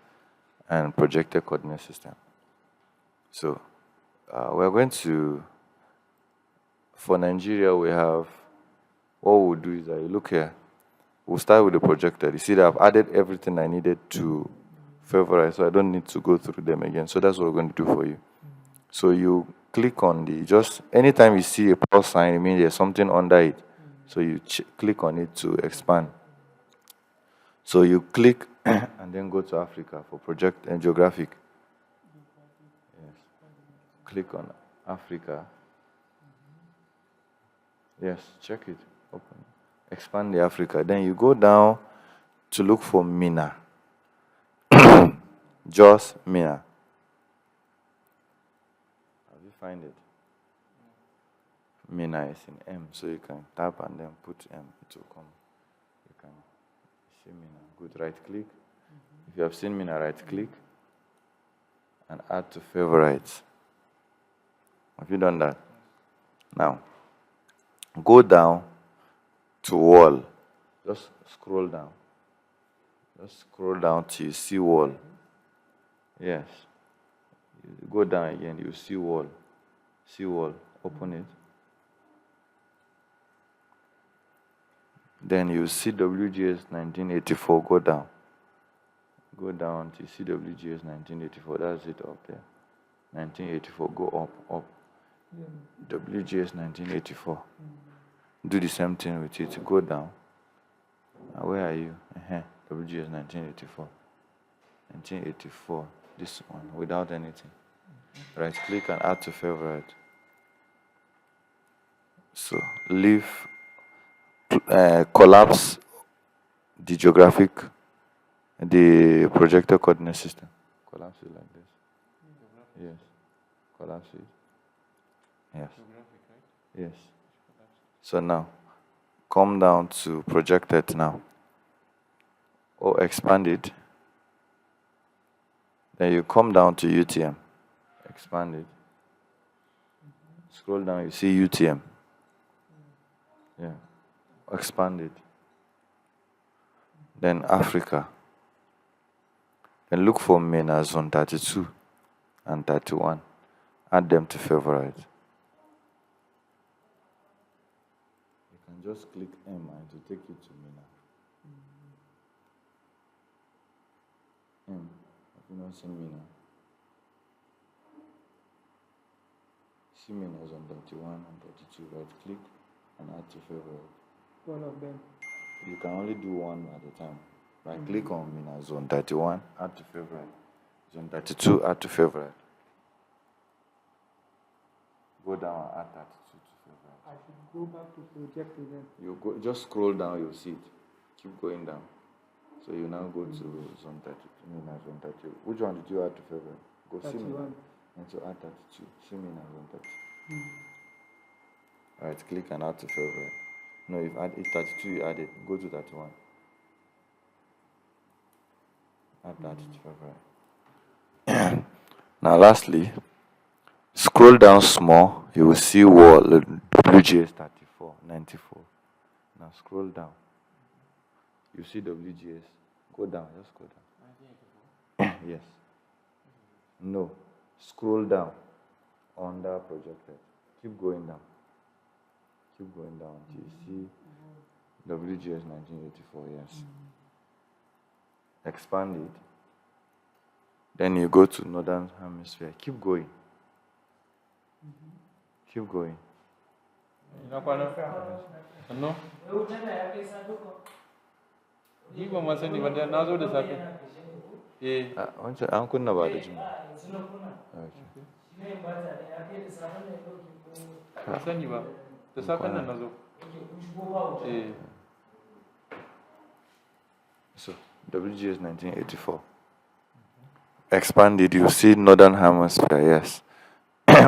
and projected coordinate system. So we're going to, for Nigeria, we have, what we'll do is that you look here, we'll start with the projected. You see that I've added everything I needed to favorize, so I don't need to go through them again. So that's what we're going to do for you. So you click on just anytime you see a plus sign, it means there's something under it. So you click on it to expand. So you click and then go to Africa for project and geographic. Yes. Click on Africa. Yes, check it. Open. Expand the Africa. Then you go down to look for Mina. Just Mina. How do you find it? Mina is in M, so you can tap and then put M. It will come. You can see Mina. Good. Right click. If you have seen Mina, right click and add to favorites. Have you done that? Now, go down to wall. Just scroll down. Just scroll down till you see wall. Yes. You go down again, you see wall. See wall. Open it. Then you see WGS 1984. Go down. Go down to see WGS 1984. That's it up there. 1984. Go up. WGS 1984. Do the same thing with it. Go down. Where are you? WGS 1984. 1984. This one without anything. Right click and add to favorite. So leave. Collapse the geographic, the projected coordinate system. Collapse it like this. Yes. Collapse it. Yes. Yes. So now, come down to projected now. Or expand it. Then you come down to UTM. Expand it. Scroll down, you see UTM. Yeah. Expand it. Then Africa. Then look for MENA zone 32 and 31. Add them to favorite. You can just click M and to take you to MENA. Have you not seen MENA? See MENA zone 31 and 32. Right click and add to favorite. One of them. You can only do one at a time. Right click on Mina zone 31, add to favorite. Zone 32, add to favorite. Go down and add 32 to favorite. I should go back to project again. You go, just scroll down, you'll see it. Keep going down. So you now go to zone 32, Mina zone 32. Which one did you add to favorite? Go 31. See Mina. And so add 32. See Mina zone 32. Right click and add to favorite. No, if 32, you add it. Go to 31. Add that to favorite. Now, lastly, scroll down small. You will see wall WGS 34, 94. Now scroll down. You see WGS. Go down. Just go down. Yes. No. Scroll down. Under projected. Keep going down. Keep going down until you see WGS 1984, yes. Expand it. Then you go to Northern Hemisphere. Keep going. Keep going. No? Ni ba ma sani ba da na zo da safe. Wancan an kunna ba da jima. Ba sani ba. Da safen nan na zo. So, WGS 1984. Expand it, you see Northern Hemisphere, yes.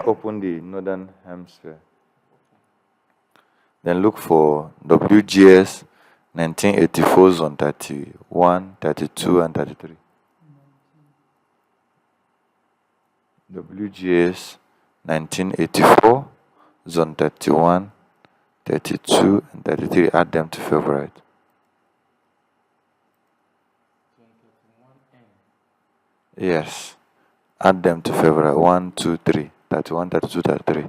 Open the Northern Hemisphere. Then look for WGS 1984 zone 31, 32, and 33. WGS 1984 zone 31, 32 and 33, add them to favorite. Yes. Add them to favorite. 1, 2, 3. 31, 32, 33.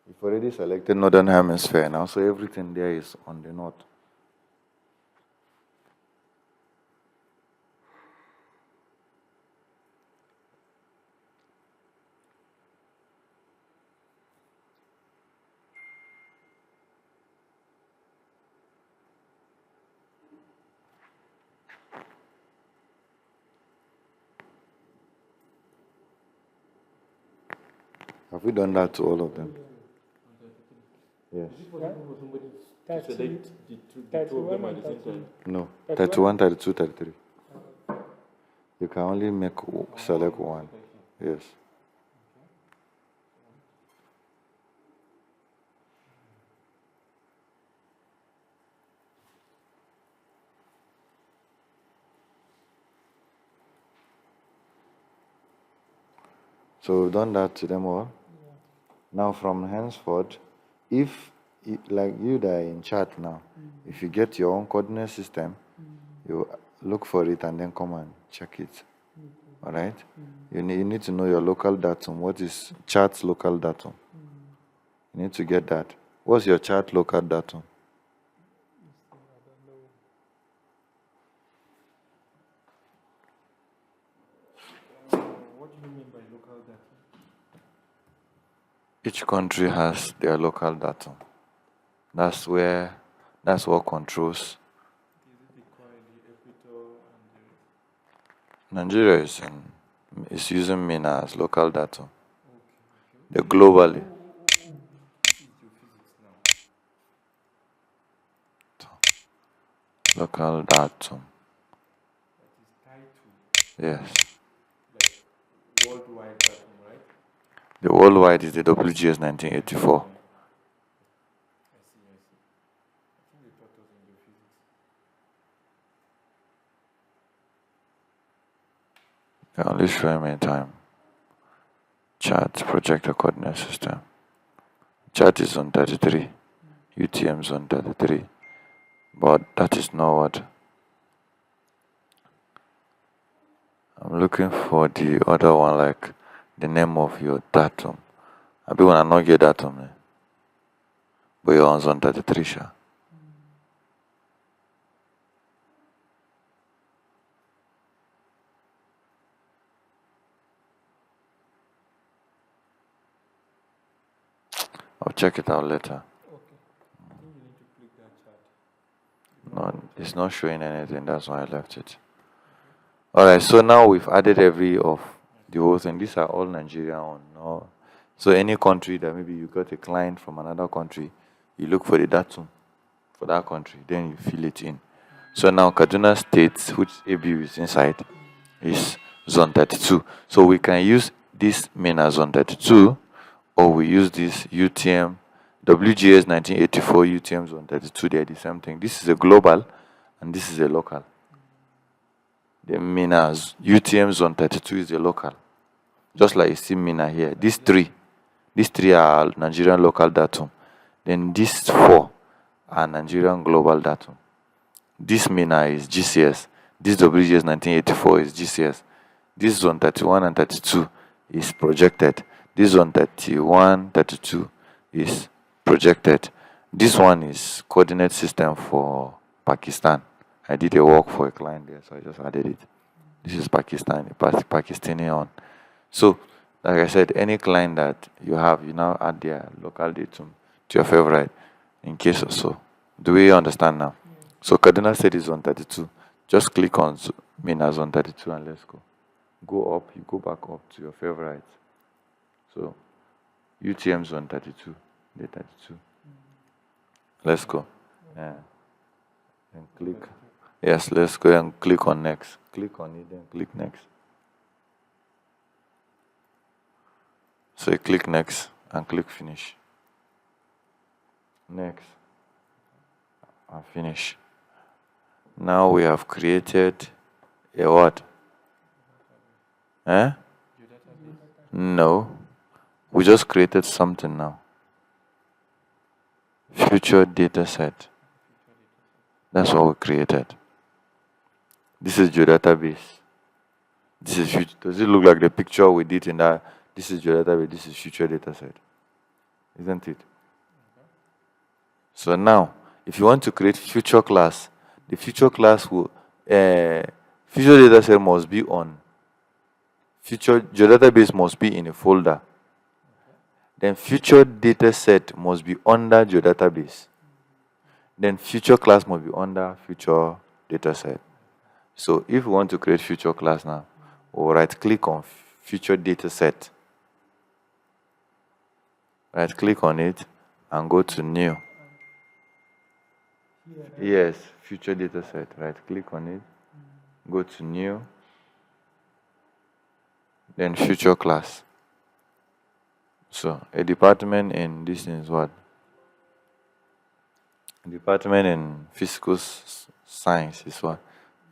You've already selected Northern Hemisphere now, so everything there is on the north. Have we done that to all of them? Yes. No. 31, 32, 33. You can only select one. Yes. So we've done that to them all. Now from henceforth, if like you that are in chat now, if you get your own coordinate system, you look for it and then come and check it. All right? You need to know your local datum. What is chart's local datum? You need to get that. What's your chart local datum? What do you mean by local datum? Each country has their local datum. That's what controls. Is it the equator and Nigeria is using MENA as local datum. The globally. Local datum. that is tied to Yes. like worldwide datum, right? The worldwide is the WGS 1984. I see. I think they taught us in the physics. They're only showing me time. Chart, projector coordinate system. Chart is on 33. UTM is on 33. But that is not what. I'm looking for the other one, like the name of your datum. I be when I not get datum. But your one's on 33, sha. I'll check it out later. Okay. I think you need to click that chart. No, it's not showing anything. That's why I left it. Alright, so now we've added every of the whole thing. These are all Nigerian one. No. So any country that maybe you got a client from another country, you look for the datum for that country, then you fill it in. So now Kaduna State, which ABU is inside, is zone 32. So we can use this main as zone 32, or we use this UTM, WGS 1984 UTM zone 32. They're the same thing. This is a global, and this is a local. The MENA UTM zone 32 is a local. Just like you see MENA here. These three are Nigerian local datum. Then these four are Nigerian global datum. This MENA is GCS. This WGS 1984 is GCS. This zone 31 and 32 is projected. This zone 31, 32 is projected. This one is coordinate system for Pakistan. I did a work for a client there, so I just added it. This is Pakistan, Pakistani one. So, like I said, any client that you have, you now add their local datum to your favorite in case of so. Do we understand now? Yeah. So Kaduna State is on 32. Just click on Minas on 32 and let's go. Go up, you go back up to your favorite. So UTM is on 32. Day 32. Let's go. Yeah. And click. Yes, let's go and click on next. Click on it, then click next. So you click next and click finish. Next. And finish. Now we have created a what? No. We just created something now. Future data set. That's what we created. This is your database. This is future. Does it look like the picture we did in that? This is your database. This is future data set. Isn't it? So now, if you want to create future class, the future class will future data set must be on future. Your database must be in a folder. Then future data set must be under your database. Then future class must be under future data set. So if we want to create future class now, we'll right click on future data set. Right click on it and go to new. Yes, future data set. Right click on it, go to new, then future class. So a department in this is what? A department in physical science is what?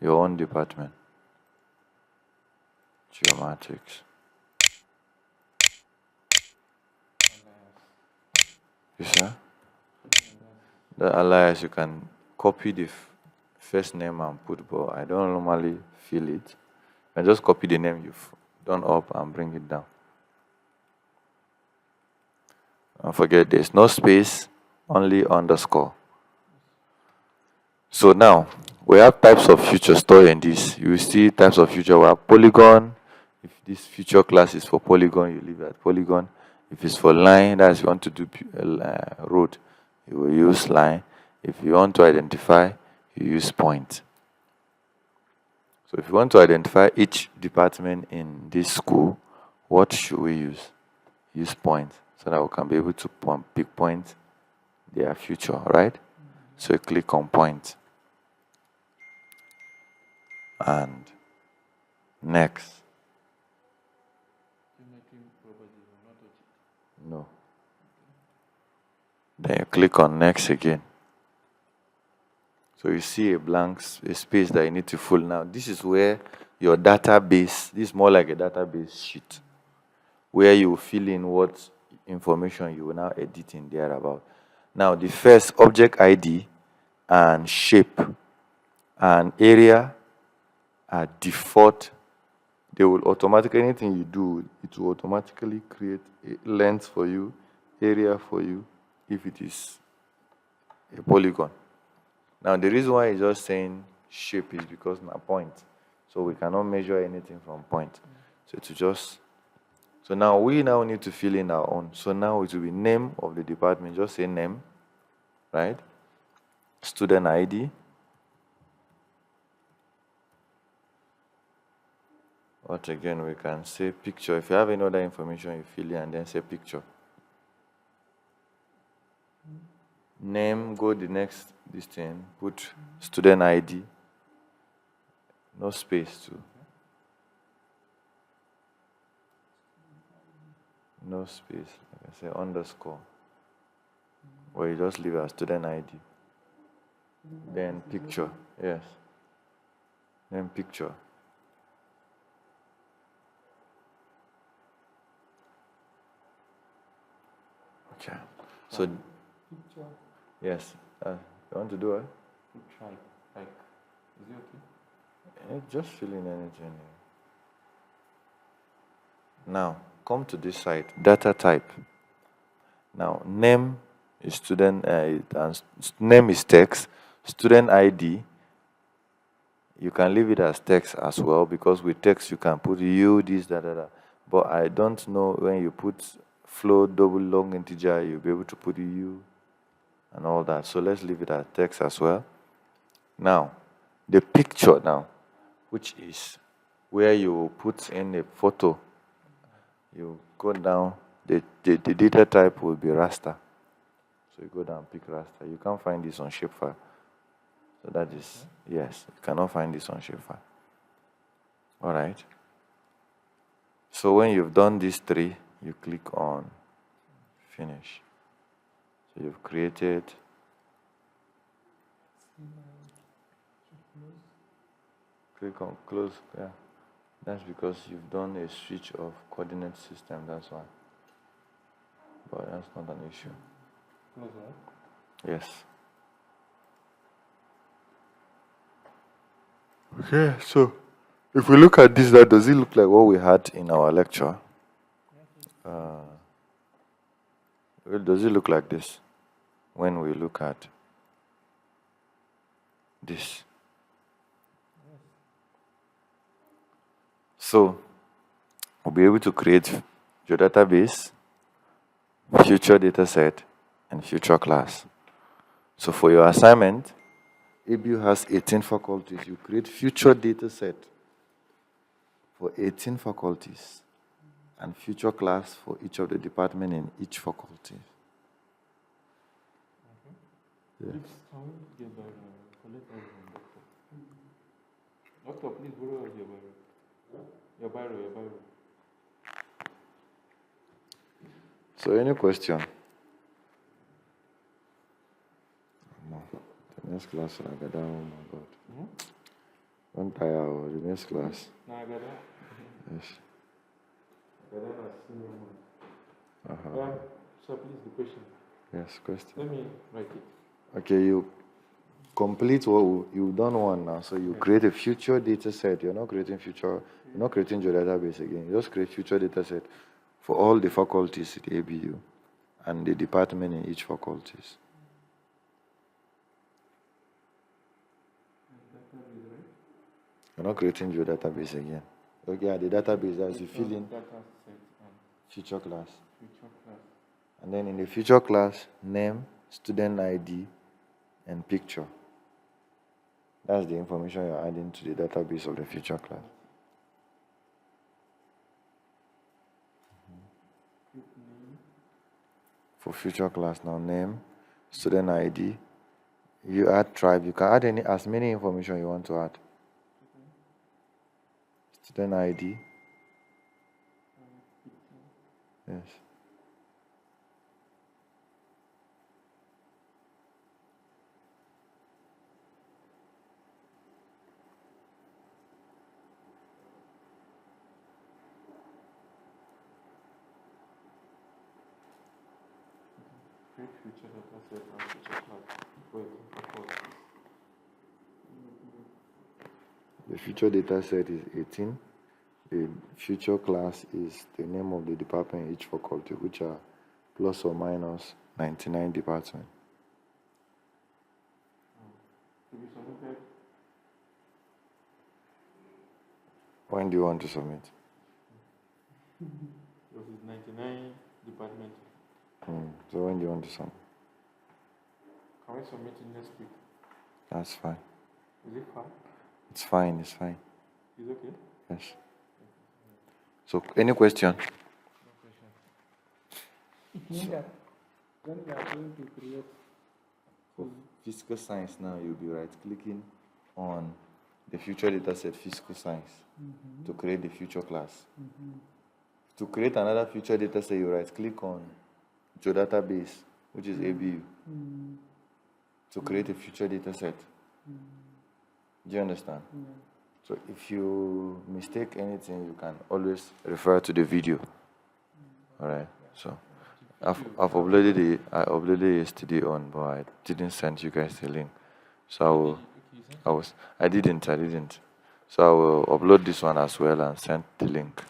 Your own department. Geomatics. You see? The alias you can copy the first name and put, but I don't normally fill it. I just copy the name you've done up and bring it down. Don't forget there's no space, only underscore. So now we have types of future stored in this. You will see types of future. We have polygon. If this future class is for polygon, you leave it at polygon. If it's for line, that's you want to do road, you will use line. If you want to identify, you use point. So if you want to identify each department in this school, what should we use? Use point, so that we can be able to pick point their future, right? So you click on point. And next. No. Then you click on next again. So you see a blank space that you need to fill. Now this is where your database, this is more like a database sheet, where you fill in what information you will now edit in there about. Now the first object ID and shape and area are default. They will automatically, anything you do, it will automatically create a length for you, area for you, if it is a polygon. Now the reason why it's just saying shape is because my point. So we cannot measure anything from point. So now we need to fill in our own. So now it will be name of the department. Just say name, right? Student ID. But again, we can say picture. If you have any other information, you fill in and then say picture. Name, go the next this thing, put student ID. No space too. No space. Like I say underscore. Or you just leave as student ID. Then picture. Yes. Then picture. Okay. So Picture. yes. You want to do it? Try. Like, is it okay? Just fill in anything. Now, come to this side. Data type. Now, name is student, name is text. Student ID, you can leave it as text as well, because with text you can put you, this, that. But I don't know when you put float, double, long integer, you'll be able to put you and all that. So let's leave it as text as well. Now, the picture now, which is where you put in a photo, you go down, the data type will be raster. So you go down, pick raster. You can't find this on shapefile. So that is, yes, you cannot find this on shapefile. All right. So when you've done these three, you click on finish. So you've created. Click on close. Yeah. That's because you've done a switch of coordinate system. That's why. But that's not an issue. Close, right? Yes. Okay, so if we look at this, that does it look like what we had in our lecture? Well, does it look like this when we look at this? So we'll be able to create your database, future data set, and future class. So for your assignment, ABU has 18 faculties. You create future data set for 18 faculties and future class for each of the department in each faculty. Please, can we get that collect that from doctor? Doctor, please borrow us your Bible. Your Bible. So any question? No. The next class, I got that. Oh my God. Don't tire. The next class. No, I got that. Yes. I got that as senior one. Uh-huh. So please, the question. Yes, question. Let me write it. Okay, you complete what you've done one now. So you create a future data set. You're not creating your database again. You just create future data set for all the faculties at ABU and the department in each faculties. You're not creating your database again. Okay, the database as you fill in future class. And then in the future class, name, student ID, and picture. That's the information you're adding to the database of the future class. For future class now, name, student ID. You add tribe. You can add as many information you want to add. Student ID. Yes. Create future data set and future class for 18 faculties. The future data set is 18. The future class is the name of the department in each faculty, which are plus or minus 99 departments. To be submitted. When do you want to submit? This is 99 department. So when do you want to submit? Can we submit it next week? That's fine. Is it fine? It's fine. It's fine. Is it okay? Yes. So, any question? No question. It means that when we are going to create For physical science now, you'll be right-clicking on the future dataset physical science to create the future class. To create another future dataset, you right-click on your database, which is ABU, to create a future dataset. Do you understand? So if you mistake anything, you can always refer to the video. All right. So I've uploaded it. I uploaded it yesterday on, but I didn't send you guys the link. So I didn't. So I will upload this one as well and send the link.